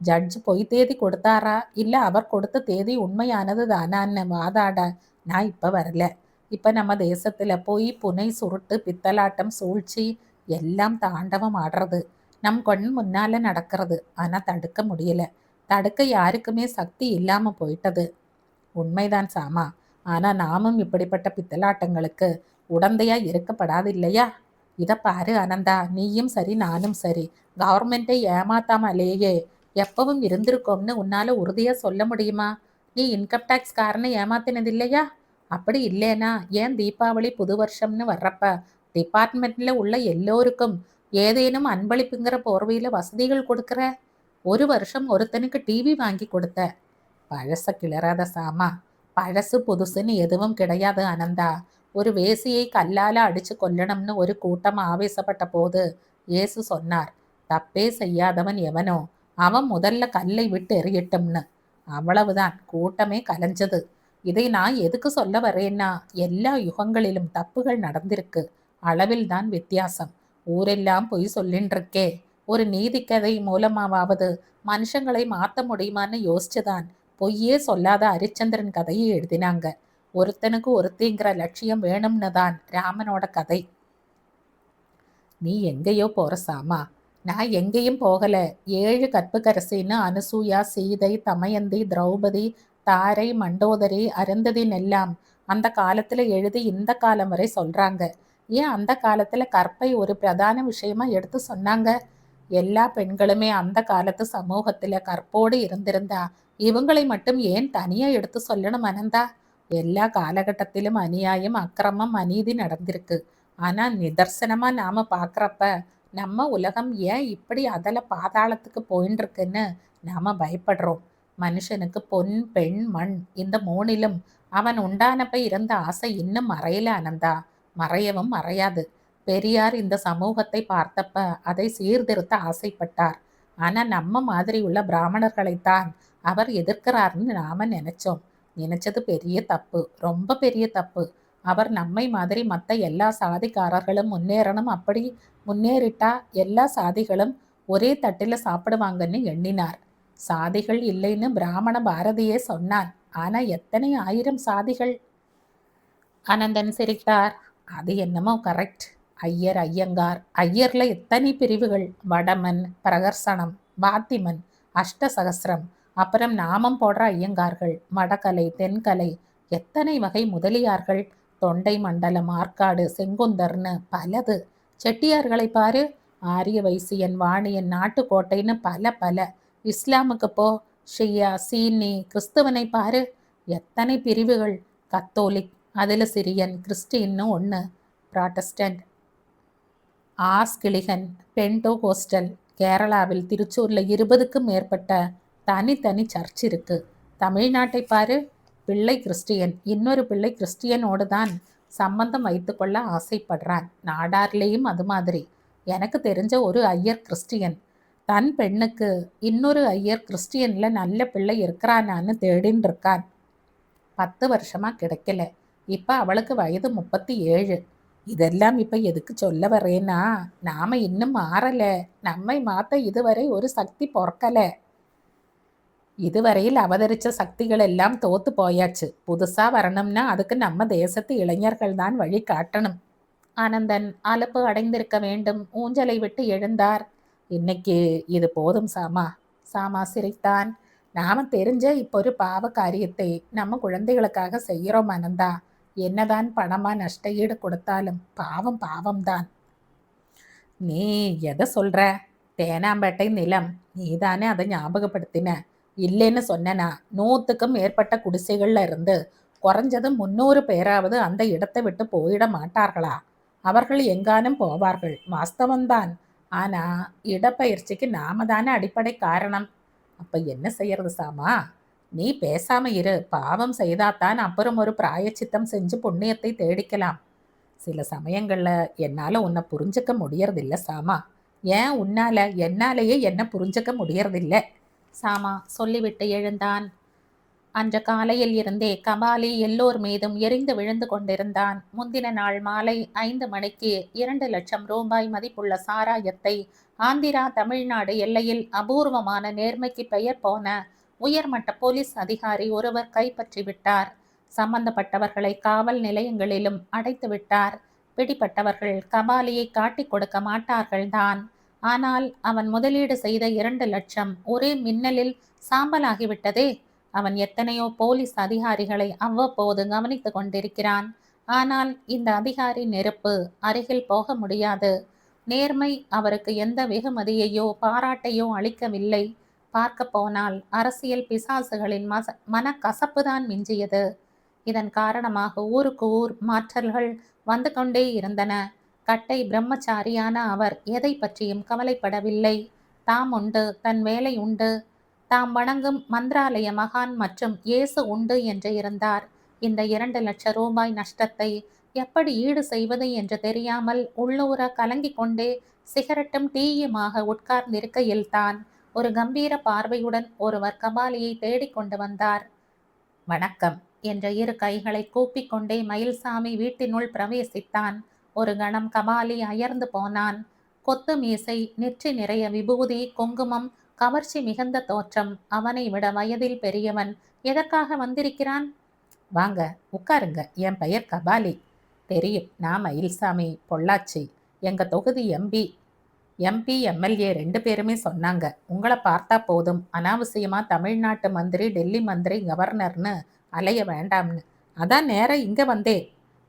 ஜட்ஜ் பொய் தேதி கொடுத்தாரா இல்ல அவர் கொடுத்த தேதி உண்மையானது தானான்னு வாதாட நான் இப்ப வரல. இப்ப நம்ம தேசத்துல பொய் புனை சுருட்டு பித்தலாட்டம் சூழ்ச்சி எல்லாம் தாண்டவம் ஆடுறது. நம் கண் முன்னால நடக்கிறது. ஆனா தடுக்க முடியல. தடுக்க யாருக்குமே சக்தி இல்லாம போயிட்டது. உண்மைதான் சாமா. ஆனா நாமும் இப்படிப்பட்ட பித்தலாட்டங்களுக்கு உடந்தையா இருக்கப்படாது இல்லையா? இத பாரு அனந்தா, நீயும் சரி நானும் சரி கவர்மெண்ட்டை ஏமாத்தாமலேயே எப்பவும் இருந்திருக்கோம்னு உன்னால உறுதியா சொல்ல முடியுமா? நீ இன்கம் டேக்ஸ் காரனை ஏமாத்தினது இல்லையா? அப்படி இல்லைனா ஏன் தீபாவளி புது வருஷம்னு வர்றப்ப டிபார்ட்மெண்ட்ல உள்ள எல்லோருக்கும் ஏதேனும் அன்பளிப்புங்கிற போர்வையில வசதிகள் கொடுக்கற? ஒரு வருஷம் ஒருத்தனுக்கு டிவி வாங்கி கொடுத்த. பழச கிளறாத சாமா. பழசு புதுசுன்னு எதுவும் கிடையாது அனந்தா. ஒரு வேசியை கல்லால அடிச்சு கொல்லணும்னு ஒரு கூட்டம் ஆவேசப்பட்ட போது இயேசு சொன்னார், தப்பே செய்யாதவன் எவனோ அவன் முதல்ல கல்லை விட்டு எறியட்டும்னு. அவ்வளவுதான், கூட்டமே கலைஞ்சது. இதை நான் எதுக்கு சொல்ல வரேன்னா, எல்லா யுகங்களிலும் தப்புகள் நடந்திருக்கு. அளவில் தான் வித்தியாசம். ஊரெல்லாம் பொய் சொல்லின்னு இருக்கே. ஒரு நீதி கதை மூலமாவது மனுஷங்களை மாற்ற முடியுமான்னு யோசிச்சுதான் பொய்யே சொல்லாத ஹரிச்சந்திரன் கதையை எழுதினாங்க. ஒருத்தனுக்கு ஒருத்திங்கிற லட்சியம் வேணும்னு தான் ராமனோட கதை. நீ எங்கேயோ போற சாமா. நான் எங்கேயும் போகல. 7 கற்புக்கரசின்னு அனுசூயா, சீதை, தமயந்தி, திரௌபதி, தாரை, மண்டோதரி, அருந்ததின் எல்லாம் அந்த காலத்துல எழுதி இந்த காலம் வரை சொல்றாங்க. ஏன் அந்த காலத்துல கற்பை ஒரு பிரதான விஷயமா எடுத்து சொன்னாங்க? எல்லா பெண்களுமே அந்த காலத்து சமூகத்துல கற்போடு இருந்திருந்தா இவங்களை மட்டும் ஏன் தனியா எடுத்து சொல்லணும் அனந்தா? எல்லா காலகட்டத்திலும் அநியாயம், அக்கிரமம், அநீதி நடந்திருக்கு. ஆனா நிதர்சனமா நாம பாக்குறப்ப நம்ம உலகம் ஏன் இப்படி அதல பாதாளத்துக்கு போயின்னு இருக்குன்னு நாம பயப்படுறோம். மனுஷனுக்கு பொன், பெண், மண் இந்த மூணிலும் அவன் உண்டானப்ப இருந்த ஆசை இன்னும் மறையல அனந்தா. மறையவும் மறையாது. பெரியார் இந்த சமூகத்தை பார்த்தப்ப அதை சீர்திருத்த ஆசைப்பட்டார். ஆனா நம்ம மாதிரி உள்ள பிராமணர்களைத்தான் அவர் எதிர்க்கிறார்னு நாம நினைச்சோம். நினைச்சது பெரிய தப்பு, ரொம்ப பெரிய தப்பு. அவர் நம்மை மாதிரி மற்ற எல்லா சாதிக்காரர்களும் முன்னேறணும், அப்படி முன்னேறிட்டா எல்லா சாதிகளும் ஒரே தட்டில சாப்பிடுவாங்கன்னு எண்ணினார். சாதிகள் இல்லைன்னு பிராமண பாரதியே சொன்னான். ஆனா எத்தனை ஆயிரம் சாதிகள்! அனந்தன் சிரித்தார். அது என்னமோ கரெக்ட். ஐயர், ஐயங்கார், ஐயர்ல எத்தனை பிரிவுகள்! வடமன், பிரகர்சனம், பாத்திமன், அஷ்டசகசிரம், அப்புறம் நாமம் போடுற ஐயங்கார்கள், மடக்கலை, தென்கலை, எத்தனை வகை முதலியார்கள், தொண்டை மண்டலம், ஆற்காடு, செங்குந்தர்னு பலது. செட்டியார்களை பாரு, ஆரிய வைசியன், வாணியன், நாட்டுக்கோட்டைன்னு பல பல. இஸ்லாமுக்கு போ, ஷியா, சீனி, கிறிஸ்துவனை பாரு, எத்தனை பிரிவுகள். கத்தோலிக், அதுல சிரியன், கிறிஸ்டின்னு ஒன்று, ப்ராட்டஸ்டன்ட், ஆஸ்கிலிகன், பென்டோகோஸ்டல். கேரளாவில் திருச்சூர்ல 20க்கும் மேற்பட்ட தனித்தனி சர்ச் இருக்கு. தமிழ்நாட்டை பாரு, பிள்ளை கிறிஸ்டியன் இன்னொரு பிள்ளை கிறிஸ்டியனோடு தான் சம்பந்தம் வைத்துக்கொள்ள ஆசைப்படுறான். நாடார்லேயும் அது மாதிரி. எனக்கு தெரிஞ்ச ஒரு ஐயர் கிறிஸ்டியன் தன் பெண்ணுக்கு இன்னொரு ஐயர் கிறிஸ்டியன்ல நல்ல பிள்ளை இருக்கிறானான்னு தேடின்னு இருக்கான். 10 வருஷமா கிடைக்கல. இப்ப அவளுக்கு வயது 37. இதெல்லாம் இப்ப எதுக்கு சொல்ல வரேன்னா, நாம இன்னும் மாறல. நம்மை மாத்த இதுவரை ஒரு சக்தி பொறக்கல. இதுவரையில் அவதரிச்ச சக்திகள் எல்லாம் தோத்து போயாச்சு. புதுசா வரணும்னா அதுக்கு நம்ம தேசத்து இளைஞர்கள் தான் வழி காட்டணும். ஆனந்தன் அலுப்பு அடைந்திருக்க வேண்டும். ஊஞ்சலை விட்டு எழுந்தார். இன்னைக்கு இது போதும் சாமா. சாமா சிரித்தான். நாம தெரிஞ்ச இப்போ ஒரு பாவ காரியத்தை நம்ம குழந்தைகளுக்காக செய்யறோம் ஆனந்தா. என்னதான் பணமா நஷ்ட ஈடு கொடுத்தாலும் பாவம் பாவம்தான். நீ எதை சொல்ற? தேனாம்பேட்டை நிலம் நீதானே அதை ஞாபகப்படுத்தின. இல்லைன்னு சொன்னனா 100க்கும் மேற்பட்ட குடிசைகள்ல இருந்து குறைஞ்சது 300 பேராவது அந்த இடத்தை விட்டு போயிட மாட்டார்களா? அவர்கள் எங்கானும் போவார்கள், வாஸ்தவம்தான். ஆனா இடப்பெயர்ச்சிக்கு நாம தானே அடிப்படை காரணம். அப்ப என்ன செய்யறது சாமா? நீ பேசாம இரு. பாவம் செய்தாத்தான் அப்புறம் ஒரு பிராயச்சித்தம் செஞ்சு புண்ணியத்தை தேடிக்கலாம். சில சமயங்கள்ல என்னால உன்னை புரிஞ்சுக்க முடியறதில்ல சாமா. ஏன் உன்னால? என்னாலேயே என்ன புரிஞ்சுக்க முடியறதில்ல. சாமா சொல்லிவிட்டு எழுந்தான். அன்று காலையில் இருந்தே கபாலி எல்லோர் மீதும் எரிந்து விழுந்து கொண்டிருந்தான். முந்தின நாள் மாலை 5 மணிக்கு 2 லட்சம் ரூபாய் மதிப்புள்ள சாராயத்தை ஆந்திரா தமிழ்நாடு எல்லையில் அபூர்வமான நேர்மைக்கு பெயர் போன உயர்மட்ட போலீஸ் அதிகாரி ஒருவர் கைப்பற்றி விட்டார். சம்பந்தப்பட்டவர்களை காவல் நிலையங்களிலும் அடைத்து விட்டார். பிடிப்பட்டவர்கள் கபாலியை காட்டிக் கொடுக்க மாட்டார்கள்தான். ஆனால் அவன் முதலீடு செய்த 2 லட்சம் ஒரே மின்னலில் சாம்பலாகிவிட்டதே. அவன் எத்தனையோ போலீஸ் அதிகாரிகளை அவ்வப்போது கவனித்து கொண்டிருக்கிறான். ஆனால் இந்த அதிகாரி நெருப்பு அருகில் போக முடியாது. நேர்மை அவருக்கு எந்த வெகுமதியையோ பாராட்டையோ அளிக்கவில்லை. பார்க்க போனால் அரசியல் பிசாசுகளின் மனக்கசப்புதான் மிஞ்சியது. இதன் காரணமாக ஊருக்கு ஊர் மாற்றல்கள் வந்து கொண்டே இருந்தன. கட்டை பிரம்மச்சாரியான அவர் எதை பற்றியும் கவலைப்படவில்லை. தாம் உண்டு, தன் வேலை உண்டு, தாம் வணங்கும் மந்திராலய மகான் மற்றும் இயேசு உண்டு என்று இருந்தார். இந்த 2 லட்சம் ரூபாய் நஷ்டத்தை எப்படி ஈடு செய்வது என்று தெரியாமல் உள்ளூர கலங்கிக் கொண்டே சிகரெட்டும் டீயுமாக உட்கார்ந்திருக்கையில்தான் ஒரு கம்பீர பார்வையுடன் ஒருவர் கபாலியை தேடிக்கொண்டு வந்தார். வணக்கம் என்ற 2 கைகளை கூப்பிக்கொண்டே மயில்சாமி வீட்டினுள் பிரவேசித்தான். ஒரு கணம் கபாலி அயர்ந்து போனான். கொத்து மீசை, நெற்றி நிறைய விபூதி, குங்குமம், கவர்ச்சி மிகுந்த தோற்றம். அவனை விட வயதில் பெரியவன். எதற்காக வந்திருக்கிறான்? வாங்க உட்காருங்க. என் பெயர் கபாலி. தெரியும், நான் மயில்சாமி, பொள்ளாச்சி. எங்க தொகுதி எம்பி, எம்எல்ஏ 2 பேருமே சொன்னாங்க. உங்களை பார்த்தா போதும், அனாவசியமா தமிழ்நாட்டு மந்திரி, டெல்லி மந்திரி, கவர்னர்னு அலைய வேண்டாம்னு. அதான் நேரா இங்க வந்தேன்.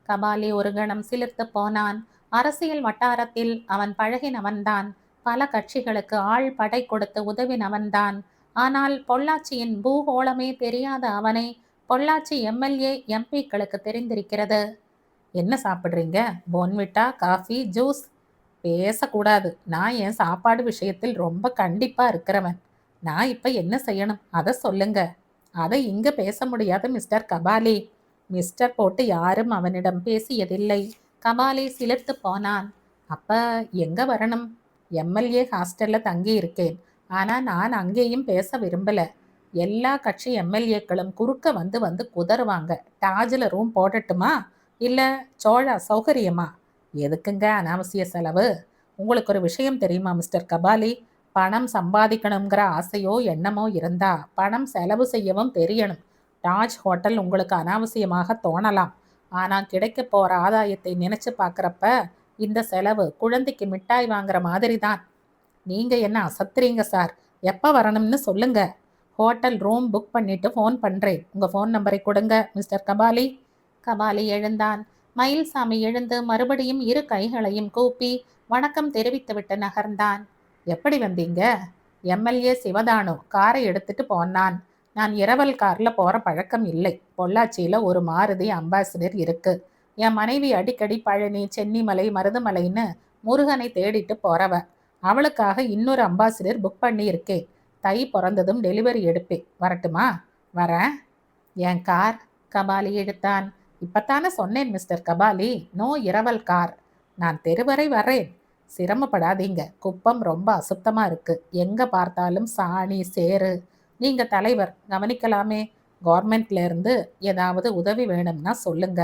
கபாலி ஒரு கணம் சிலிர்த்து போனான். அரசியல் வட்டாரத்தில் அவன் பழகினவன்தான். பல கட்சிகளுக்கு ஆள் படை கொடுத்து உதவினவன்தான். ஆனால் பொள்ளாச்சியின் பூகோளமே தெரியாத அவனை பொள்ளாச்சி எம்எல்ஏ எம்பிக்களுக்கு தெரிந்திருக்கிறது. என்ன சாப்பிட்றீங்க? Bournvita, coffee, juice? பேசக்கூடாது. நான் என் சாப்பாடு விஷயத்தில் ரொம்ப கண்டிப்பா இருக்கிறவன். நான் இப்ப என்ன செய்யணும் அதை சொல்லுங்க. அதை இங்க பேச முடியாது மிஸ்டர் கபாலி. மிஸ்டர் போட்டு யாரும் அவனிடம் பேசியதில்லை. கபாலி சிலிர்த்து போனான். அப்ப எங்க வரணும்? எம்எல்ஏ ஹாஸ்டல்ல தங்கி இருக்கேன். ஆனா நான் அங்கேயும் பேச விரும்பல. எல்லா கட்சி எம்எல்ஏக்களும் குறுக்க வந்து வந்து குதறுவாங்க. டாஜ்ல ரூம் போடட்டுமா இல்ல சோழா சௌகரியமா? எதுக்குங்க அனாவசிய செலவு? உங்களுக்கு ஒரு விஷயம் தெரியுமா மிஸ்டர் கபாலி? பணம் சம்பாதிக்கணுங்கிற ஆசையோ எண்ணமோ இருந்தா பணம் செலவு செய்யவும் தெரியணும். டாஜ் ஹோட்டல் உங்களுக்கு அனாவசியமாக தோணலாம். ஆனா கிடைக்க போற ஆதாயத்தை நினைச்சு பார்க்கறப்ப இந்த செலவு குழந்தைக்கு மிட்டாய் வாங்குற மாதிரி தான். நீங்க என்ன அசத்துறீங்க சார்? எப்ப வரணும்னு சொல்லுங்க. ஹோட்டல் ரூம் புக் பண்ணிட்டு ஃபோன் பண்றேன். உங்க ஃபோன் நம்பரை கொடுங்க மிஸ்டர் கபாலி. கபாலி எழுந்தான். மயில்சாமி எழுந்து மறுபடியும் இரு கைகளையும் கூப்பி வணக்கம் தெரிவித்துவிட்டு நகர்ந்தான். எப்படி வந்தீங்க? எம்எல்ஏ சிவதானு காரை எடுத்துட்டு போனான். நான் இரவல் கார்ல போற பழக்கம் இல்லை. பொள்ளாச்சியில ஒரு மாருதி அம்பாசிடர் இருக்கு. என் மனைவி அடிக்கடி பழனி, சென்னிமலை, மருதமலைன்னு முருகனை தேடிட்டு போறவ. அவளுக்காக இன்னொரு அம்பாசிடர் புக் பண்ணி இருக்கேன். தை பிறந்ததும் டெலிவரி எடுப்பேன். வரட்டுமா? வரேன். என் கார்? கபாலி எடுத்தான். இப்பத்தானே சொன்னேன் மிஸ்டர் கபாலி, நோ இரவல் கார். நான் தெருவரை வர்றேன். சிரமப்படாதீங்க. குப்பம் ரொம்ப அசுத்தமா இருக்கு. எங்க பார்த்தாலும் சாணி, சேறு. நீங்க தலைவர், கவனிக்கலாமே. கவர்மெண்ட்ல இருந்து ஏதாவது உதவி வேணும்னா சொல்லுங்க.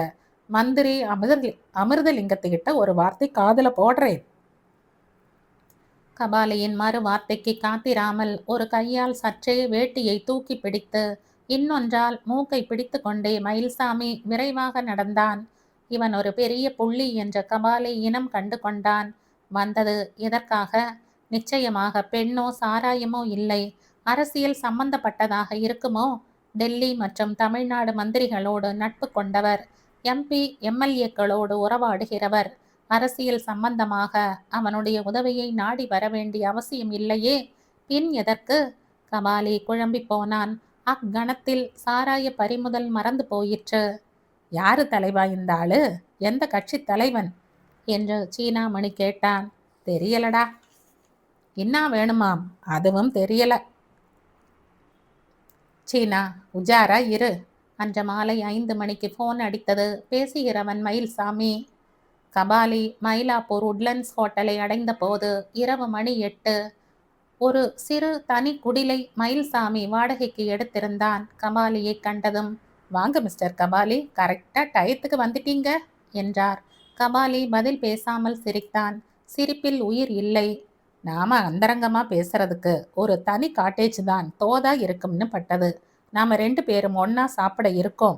மந்திரி அமிர்தலிங்கத்துக்கிட்ட ஒரு வார்த்தை காதுல போடுறேன். கபாலியின் மறு வார்த்தைக்கு காத்திராமல் ஒரு கையால் சற்றே வேட்டியை தூக்கி பிடித்து இன்னொன்றால் மூக்கை பிடித்து கொண்டே மயில்சாமி விரைவாக நடந்தான். இவன் ஒரு பெரிய புள்ளி என்ற கபாலி இனம் கண்டு கொண்டான். வந்தது எதற்காக? நிச்சயமாக பெண்ணோ சாராயமோ இல்லை. அரசியல் சம்பந்தப்பட்டதாக இருக்குமோ? டெல்லி மற்றும் தமிழ்நாடு மந்திரிகளோடு நட்பு கொண்டவர். எம்பி எம்எல்ஏக்களோடு உறவாடுகிறவர். அரசியல் சம்பந்தமாக அவனுடைய உதவியை நாடி வர வேண்டிய அவசியம் இல்லையே. பின் எதற்கு? கபாலி குழம்பி போனான். அக்கணத்தில் சாராய பறிமுதல் மறந்து போயிற்று. யாரு தலைவா இந்த ஆளு? எந்த கட்சி தலைவன் என்று சீனாமணி கேட்டான். தெரியலடா. என்ன வேணுமாம்? அதுவும் தெரியல. சீனா, உஜாரா இரு. அன்று மாலை 5 மணிக்கு போன் அடித்தது. பேசுகிறவன் மயில்சாமி. கபாலி மயிலாப்பூர் உட்லண்ட்ஸ் ஹோட்டலை அடைந்த போது இரவு மணி 8. ஒரு சிறு தனி குடிலை மயில்சாமி வாடகைக்கு எடுத்திருந்தான். கபாலியை கண்டதும், வாங்க மிஸ்டர் கபாலி, கரெக்டா டயத்துக்கு வந்துட்டீங்க என்றார். கபாலி பதில் பேசாமல் சிரித்தான். சிரிப்பில் உயிர் இல்லை. நாம அந்தரங்கமா பேசுறதுக்கு ஒரு தனி காட்டேஜ் தான் தோதா இருக்கும்னு பட்டது. நாம 2 பேரும் ஒன்னா சாப்பிட இருக்கோம்.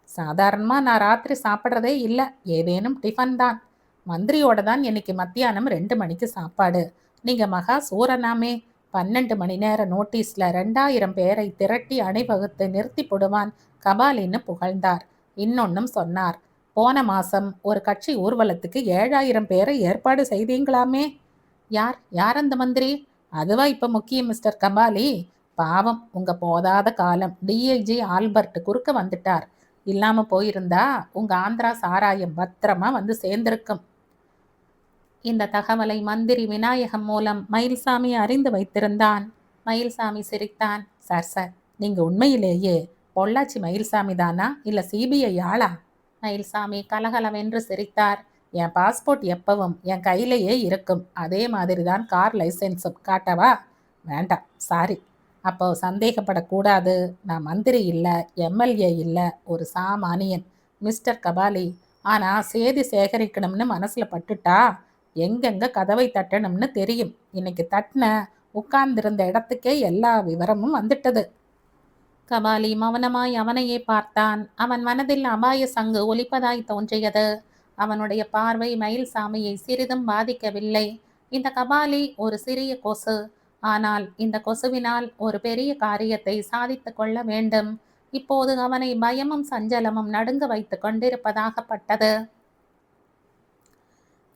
சாதாரணமா நான் ராத்திரி சாப்பிட்றதே இல்லை. ஏதேனும் டிஃபன் தான். மந்திரியோட தான் இன்னைக்கு மத்தியானம் 2 மணிக்கு சாப்பாடு. நீங்க மகா சூரனாமே. 12 மணி நேர நோட்டீஸ்ல 2000 பேரை திரட்டி அணிவகுத்து நிறுத்தி போடுவான் கபாலின்னு புகழ்ந்தார். இன்னொன்னும் சொன்னார். போன மாசம் ஒரு கட்சி ஊர்வலத்துக்கு 7000 பேரை ஏற்பாடு செய்தீங்களாமே. யார் யார் அந்த மந்திரி? அதுவா இப்ப முக்கியம் மிஸ்டர் கபாலி. பாவம், உங்க போதாத காலம் டிஐஜி ஆல்பர்ட் குறுக்க வந்துட்டார். இல்லாம போயிருந்தா உங்க ஆந்திரா சாராயம் பத்திரமா வந்து சேர்ந்திருக்கும். இந்த தகவலை மந்திரி விநாயகம் மூலம் மயில்சாமி அறிந்து வைத்திருந்தான். மயில்சாமி சிரித்தான். சார், நீங்க உண்மையிலேயே பொள்ளாச்சி மயில்சாமி தானா இல்ல சிபிஐ ஆளா? மயில்சாமி கலகலவென்று சிரித்தார். என் பாஸ்போர்ட் எப்பவும் என் கையிலேயே இருக்கும். அதே மாதிரி தான் கார் லைசன்ஸும். காட்டவா? வேண்டாம், சாரி. அப்போ சந்தேகப்படக்கூடாது. நான் மந்திரி இல்லை, எம்எல்ஏ இல்லை, ஒரு சாமானியன் மிஸ்டர் கபாலி. ஆனால் சேதி சேகரிக்கணும்னு மனசில் பட்டுட்டா எங்கெங்க கதவை தட்டணும்னு தெரியும். இன்னைக்கு தட்டின உட்கார்ந்திருந்த இடத்துக்கே எல்லா விவரமும் வந்துட்டது. கபாலி மௌனமாய் அவனையே பார்த்தான். அவன் மனதில் அபாய சங்கு ஒலிப்பதாய் தோன்றியது. அவனுடைய பார்வை மயில்சாமியை சிறிதும் பாதிக்கவில்லை. இந்த கபாலி ஒரு சிறிய கொசு. ஆனால் இந்த கொசுவினால் ஒரு பெரிய காரியத்தை சாதித்து கொள்ள வேண்டும். இப்போது அவனை பயமும் சஞ்சலமும் நடுங்க வைத்து கொண்டிருப்பதாகப்பட்டது.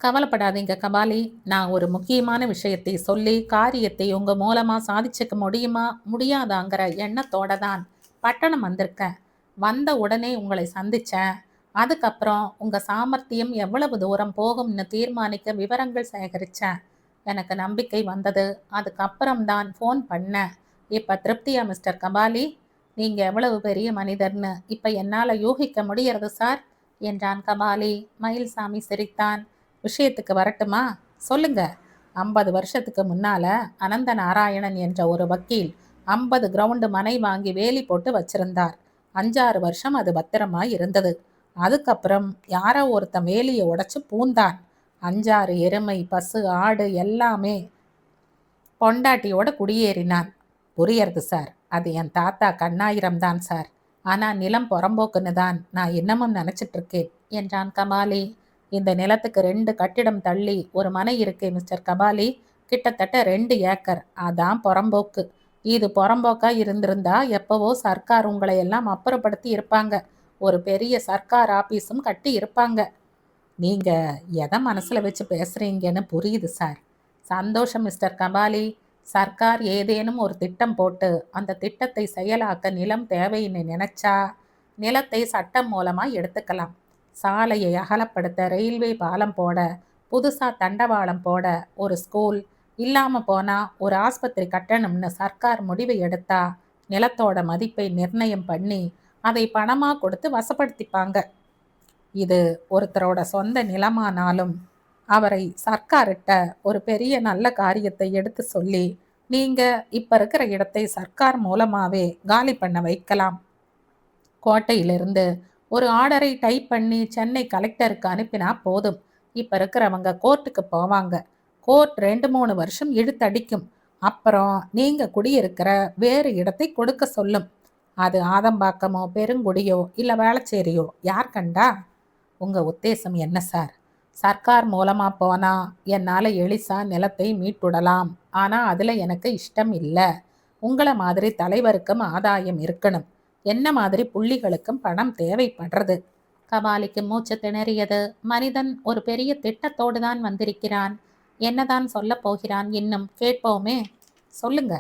கவலைப்படாதீங்க கபாலி, நான் ஒரு முக்கியமான விஷயத்தை சொல்லி காரியத்தை உங்க மூலமா சாதிச்சுக்க முடியுமா முடியாதாங்கிற எண்ணத்தோட தான் பட்டணம் வந்திருக்கேன். வந்த உடனே உங்களை சந்திச்சேன். அதுக்கப்புறம் உங்க சாமர்த்தியம் எவ்வளவு தூரம் போகும்னு தீர்மானிக்க விவரங்கள் சேகரிச்சேன். எனக்கு நம்பிக்கை வந்தது. அதுக்கப்புறம் தான் ஃபோன் பண்ணேன். இப்ப திருப்தியா மிஸ்டர் கபாலி? நீங்க எவ்வளவு பெரிய மனிதர்னு இப்ப என்னால யூகிக்க முடியறது சார் என்றான் கபாலி. மயில்சாமி சிரித்தான். விஷயத்துக்கு வரட்டுமா? சொல்லுங்க. 50 வருஷத்துக்கு முன்னால அனந்த நாராயணன் என்ற ஒரு வக்கீல் 50 கிரவுண்டு மனை வாங்கி வேலி போட்டு வச்சிருந்தார். 5-6 வருஷம் அது பத்திரமா இருந்தது. அதுக்கப்புறம் யாரோ ஒருத்தன் வேலியை உடைச்சு பூந்தான். 5-6 எருமை, பசு, ஆடு எல்லாமே பொண்டாட்டியோட குடியேறினான். புரியறது சார். அது என் தாத்தா கண்ணாயிரம் தான் சார். ஆனா நிலம் புறம்போக்குன்னு தான் நான் இன்னமும் நினைச்சிட்டு இருக்கேன் என்றான் கபாலி. இந்த நிலத்துக்கு 2 கட்டிடம் தள்ளி ஒரு மனை இருக்கு மிஸ்டர் கபாலி. கிட்டத்தட்ட 2 ஏக்கர். அதான் புறம்போக்கு. இது புறம்போக்கா இருந்திருந்தா எப்பவோ சர்க்கார் உங்களை எல்லாம் அப்புறப்படுத்தி இருப்பாங்க. ஒரு பெரிய சர்க்கார் ஆபீஸும் கட்டி இருப்பாங்க. நீங்க எதை மனசுல வச்சு பேசுறீங்கன்னு புரியுது சார். சந்தோஷம் மிஸ்டர் கபாலி. சர்க்கார் ஏதேனும் ஒரு திட்டம் போட்டு அந்த திட்டத்தை செயலாக்க நிலம் தேவைன்னு நினைச்சா நிலத்தை சட்டம் மூலமா எடுத்துக்கலாம். சாலையை அகலப்படுத்த, ரயில்வே பாலம் போட, புதுசா தண்டவாளம் போட, ஒரு ஸ்கூல், இல்லாம போனா ஒரு ஆஸ்பத்திரி கட்டணும்னு சர்க்கார் முடிவை எடுத்தா நிலத்தோட மதிப்பை நிர்ணயம் பண்ணி அதை பணமா கொடுத்து வசப்படுத்திப்பாங்க. இது ஒருத்தரோட சொந்த நிலமானாலும் அவரை சர்க்கார்கிட்ட ஒரு பெரிய நல்ல காரியத்தை எடுத்து சொல்லி நீங்க இப்ப இருக்கிற இடத்தை சர்க்கார் மூலமாவே காலி பண்ண வைக்கலாம். கோட்டையிலிருந்து ஒரு ஆர்டரை டைப் பண்ணி சென்னை கலெக்டருக்கு அனுப்பினா போதும். இப்ப இருக்கிறவங்க கோர்ட்டுக்கு போவாங்க. கோர்ட் 2-3 வருஷம் இழுத்தடிக்கும். அப்புறம் நீங்க குடியிருக்கிற வேறு இடத்தை கொடுக்க சொல்லும். அது ஆதம்பாக்கமோ பெருங்குடியோ இல்ல வேளச்சேரியோ யார் கண்டா? உங்க உத்தேசம் என்ன சார்? சர்க்கார் மூலமா போனா என்னால எளிசா நிலத்தை மீட்டுடலாம். ஆனா அதுல எனக்கு இஷ்டம் இல்லை. உங்களை மாதிரி தலைவருக்கும் ஆதாயம் இருக்கணும். என்ன மாதிரி புள்ளிகளுக்கும் பணம் தேவைப்படுறது. கபாலிக்கு மூச்சு திணறியது. மனிதன் ஒரு பெரிய திட்டத்தோடு தான் வந்திருக்கிறான். என்னதான் சொல்ல போகிறான் இன்னும் கேட்போமே. சொல்லுங்க.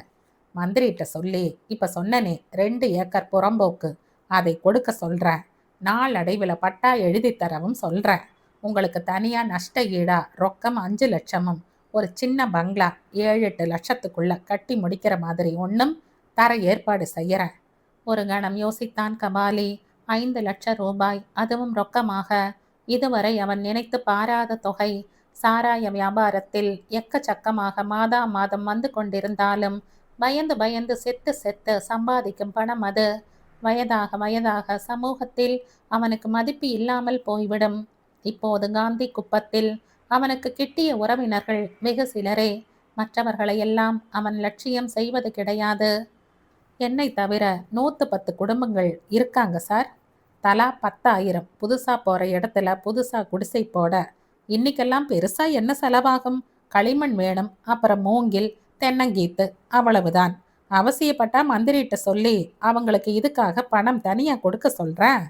மந்திரிட்ட சொல்லி இப்ப சொன்னனே 2 ஏக்கர் புறம்போக்கு அதை கொடுக்க சொல்றேன். நாளடைவில் பட்டா எழுதி தரவும் சொல்றேன். உங்களுக்கு தனியா நஷ்ட ஈடா ரொக்கம் 5 லட்சமும் ஒரு சின்ன பங்களா 7-8 லட்சத்துக்குள்ள கட்டி முடிக்கிற மாதிரி ஒன்றும் தர ஏற்பாடு செய்யறேன். ஒரு கணம் யோசித்தான் கபாலி. 5 லட்சம் ரூபாய், அதுவும் ரொக்கமாக. இதுவரை அவன் நினைத்து பாராத தொகை. சாராய வியாபாரத்தில் எக்கச்சக்கமாக மாதா மாதம் வந்து கொண்டிருந்தாலும் பயந்து பயந்து செத்து செத்து சம்பாதிக்கும் பணம் அது. வயதாக வயதாக சமூகத்தில் அவனுக்கு மதிப்பு இல்லாமல் போய்விடும். இப்போது காந்தி குப்பத்தில் அவனுக்கு கிட்டிய உறவினர்கள் வெகு சிலரே. மற்றவர்களையெல்லாம் அவன் லட்சியம் செய்வது கிடையாது. என்னை தவிர 110 குடும்பங்கள் இருக்காங்க சார். தலா 10,000. புதுசா போற இடத்துல புதுசா குடிசை போட இன்னைக்கெல்லாம் பெருசா என்ன செலவாகும்? களிமண் வேணும், அப்புறம் மூங்கில், தென்னங்கீத்து, அவ்வளவுதான். அவசியப்பட்டா மந்திரிட்ட சொல்லி அவங்களுக்கு இதுக்காக பணம் தனியா கொடுக்க சொல்றேன்.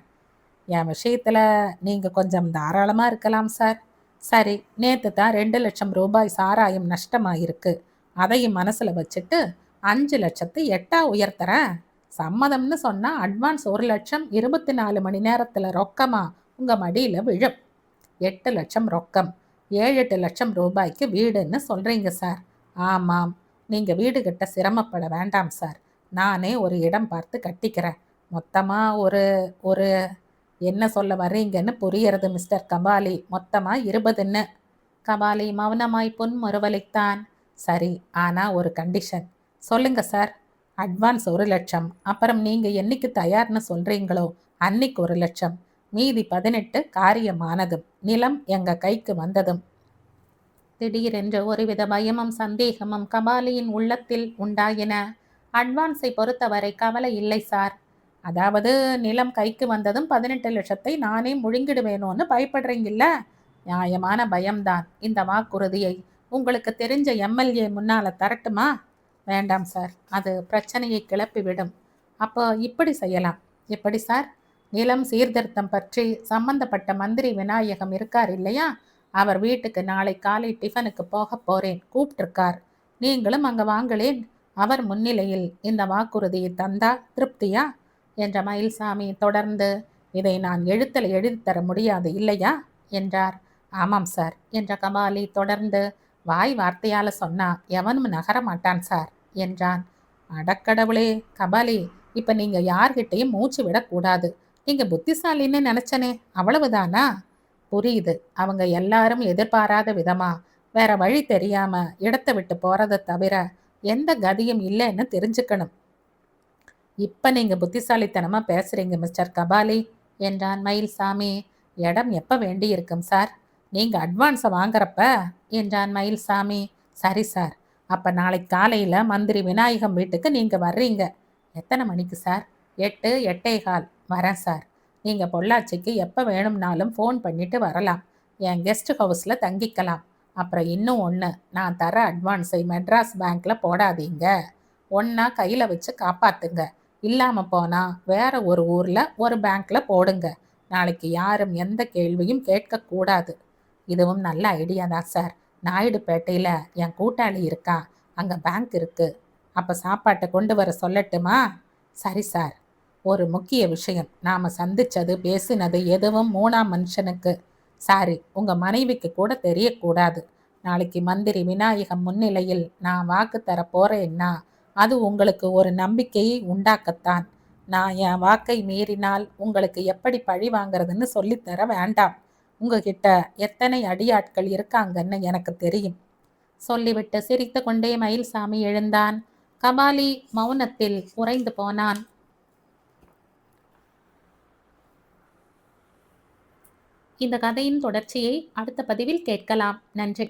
என் விஷயத்துல நீங்க கொஞ்சம் தாராளமா இருக்கலாம் சார். சரி, நேத்து தான் 2 லட்சம் ரூபாய் சாராயம் நஷ்டமாயிருக்கு. அதையும் மனசுல வச்சுட்டு 5 லட்சத்தை 8 உயர்த்துறேன். சம்மதம்னு சொன்னா அட்வான்ஸ் 1 லட்சம் 24 மணி நேரத்துல ரொக்கமா உங்க மடியில விழும். 8 லட்சம் ரொக்கம், 7-8 லட்சம் ரூபாய்க்கு வீடுன்னு சொல்றீங்க சார். ஆமாம், நீங்க வீடு கட்ட சிரமப்பட வேண்டாம் சார். நானே ஒரு இடம் பார்த்து கட்டிக்கிறேன். மொத்தமா ஒரு ஒரு என்ன சொல்ல வர்றீங்கன்னு புரியறது மிஸ்டர் கபாலி. மொத்தமா 20ன்னு. கபாலி மௌனமாய் புன்முறுவலித்தான். சரி, ஆனா ஒரு கண்டிஷன். சொல்லுங்க சார். அட்வான்ஸ் 1 லட்சம், அப்புறம் நீங்க என்னைக்கு தயார்னு சொல்றீங்களோ அன்னைக்கு 1 லட்சம், மீதி 18 காரியமானதும் நிலம் எங்க கைக்கு வந்ததும். திடீரென்று ஒருவித பயமும் சந்தேகமும் கபாலியின் உள்ளத்தில் உண்டாயின. அட்வான்ஸை பொறுத்தவரை கவலை இல்லை சார். அதாவது நிலம் கைக்கு வந்ததும் 18 லட்சத்தை நானே முழுங்கிடுவேனோன்னு பயப்படுறீங்கல்ல? நியாயமான பயம்தான். இந்த வாக்குறுதியை உங்களுக்கு தெரிஞ்ச எம்எல்ஏ முன்னால தரட்டுமா? வேண்டாம் சார், அது பிரச்சனையை கிளப்பிவிடும். அப்போ இப்படி செய்யலாம். எப்படி சார்? நிலம் சீர்திருத்தம் பற்றி சம்பந்தப்பட்ட மந்திரி விநாயகம் இருக்கார் இல்லையா? அவர் வீட்டுக்கு நாளை காலை டிஃபனுக்கு போக போறேன், கூப்பிட்டிருக்கார். நீங்களும் அங்க வாங்களேன். அவர் முன்னிலையில் இந்த வாக்குறுதியை தந்தா திருப்தியா? என்ற மயில்சாமி தொடர்ந்து, இதை நான் எழுத்தில் எழுதித்தர முடியாது இல்லையா என்றார். ஆமாம் சார் என்ற கபாலி தொடர்ந்து, வாய் வார்த்தையால சொன்னா எவனும் நகர மாட்டான் சார் என்றான். அடக்கடவுளே கபாலி, இப்ப நீங்க யார்கிட்டையும் மூச்சு விடக்கூடாது. நீங்க புத்திசாலின்னு நினைச்சனே, அவ்வளவுதானா? புரியுது. அவங்க எல்லாரும் எதிர்பாராத விதமா வேற வழி தெரியாம இடத்தை விட்டு போறதை தவிர எந்த கதியும் இல்லைன்னு தெரிஞ்சுக்கணும். இப்ப நீங்க புத்திசாலித்தனமா பேசுறீங்க மிஸ்டர் கபாலி என்றான் மயில்சாமி. இடம் எப்ப வேண்டி இருக்கும் சார்? நீங்க அட்வான்ஸை வாங்குறப்ப என்றான் மயில்சாமி. சரி சார், அப்ப நாளைக்கு காலையில மந்திரி விநாயகம் வீட்டுக்கு நீங்க வர்றீங்க. எத்தனை மணிக்கு சார்? 8, 8:15. வரேன் சார். நீங்க பொள்ளாச்சிக்கு எப்ப வேணும்னாலும் ஃபோன் பண்ணிட்டு வரலாம். என் கெஸ்ட் ஹவுஸ்ல தங்கிக்கலாம். அப்புறம் இன்னும் ஒன்று, நான் தர அட்வான்ஸை மெட்ராஸ் பேங்க்ல போடாதீங்க. ஒன்னா கையில வச்சு காப்பாத்துங்க. இல்லாம போனா வேற ஒரு ஊர்ல ஒரு பேங்க்ல போடுங்க. நாளைக்கு யாரும் எந்த கேள்வியும் கேட்கக்கூடாது. இதுவும் நல்ல ஐடியா தான் சார். நாயுடுபேட்டையில என் கூட்டாளி இருக்கா, அங்க பேங்க் இருக்கு. அப்ப சாப்பாட்டை கொண்டு வர சொல்லட்டுமா? சரி சார். ஒரு முக்கிய விஷயம், நாம சந்திச்சது பேசினது எதுவும் மூணாம் மனுஷனுக்கு, சாரி உங்க மனைவிக்கு கூட தெரியக்கூடாது. நாளைக்கு மந்திரி விநாயகம் முன்னிலையில் நான் வாக்கு தர போறேன்னா அது உங்களுக்கு ஒரு நம்பிக்கையை உண்டாக்கத்தான். நான் என் வாக்கை மீறினால் உங்களுக்கு எப்படி பழி வாங்கிறதுன்னு சொல்லித்தர வேண்டாம். உங்ககிட்ட எத்தனை அடியாட்கள் இருக்காங்கன்னு எனக்கு தெரியும். சொல்லிவிட்டு சிரித்து கொண்டே மயில்சாமி எழுந்தான். கபாலி மௌனத்தில் உறைந்து போனான். இந்த கதையின் தொடர்ச்சியை அடுத்த பதிவில் கேட்கலாம். நன்றி.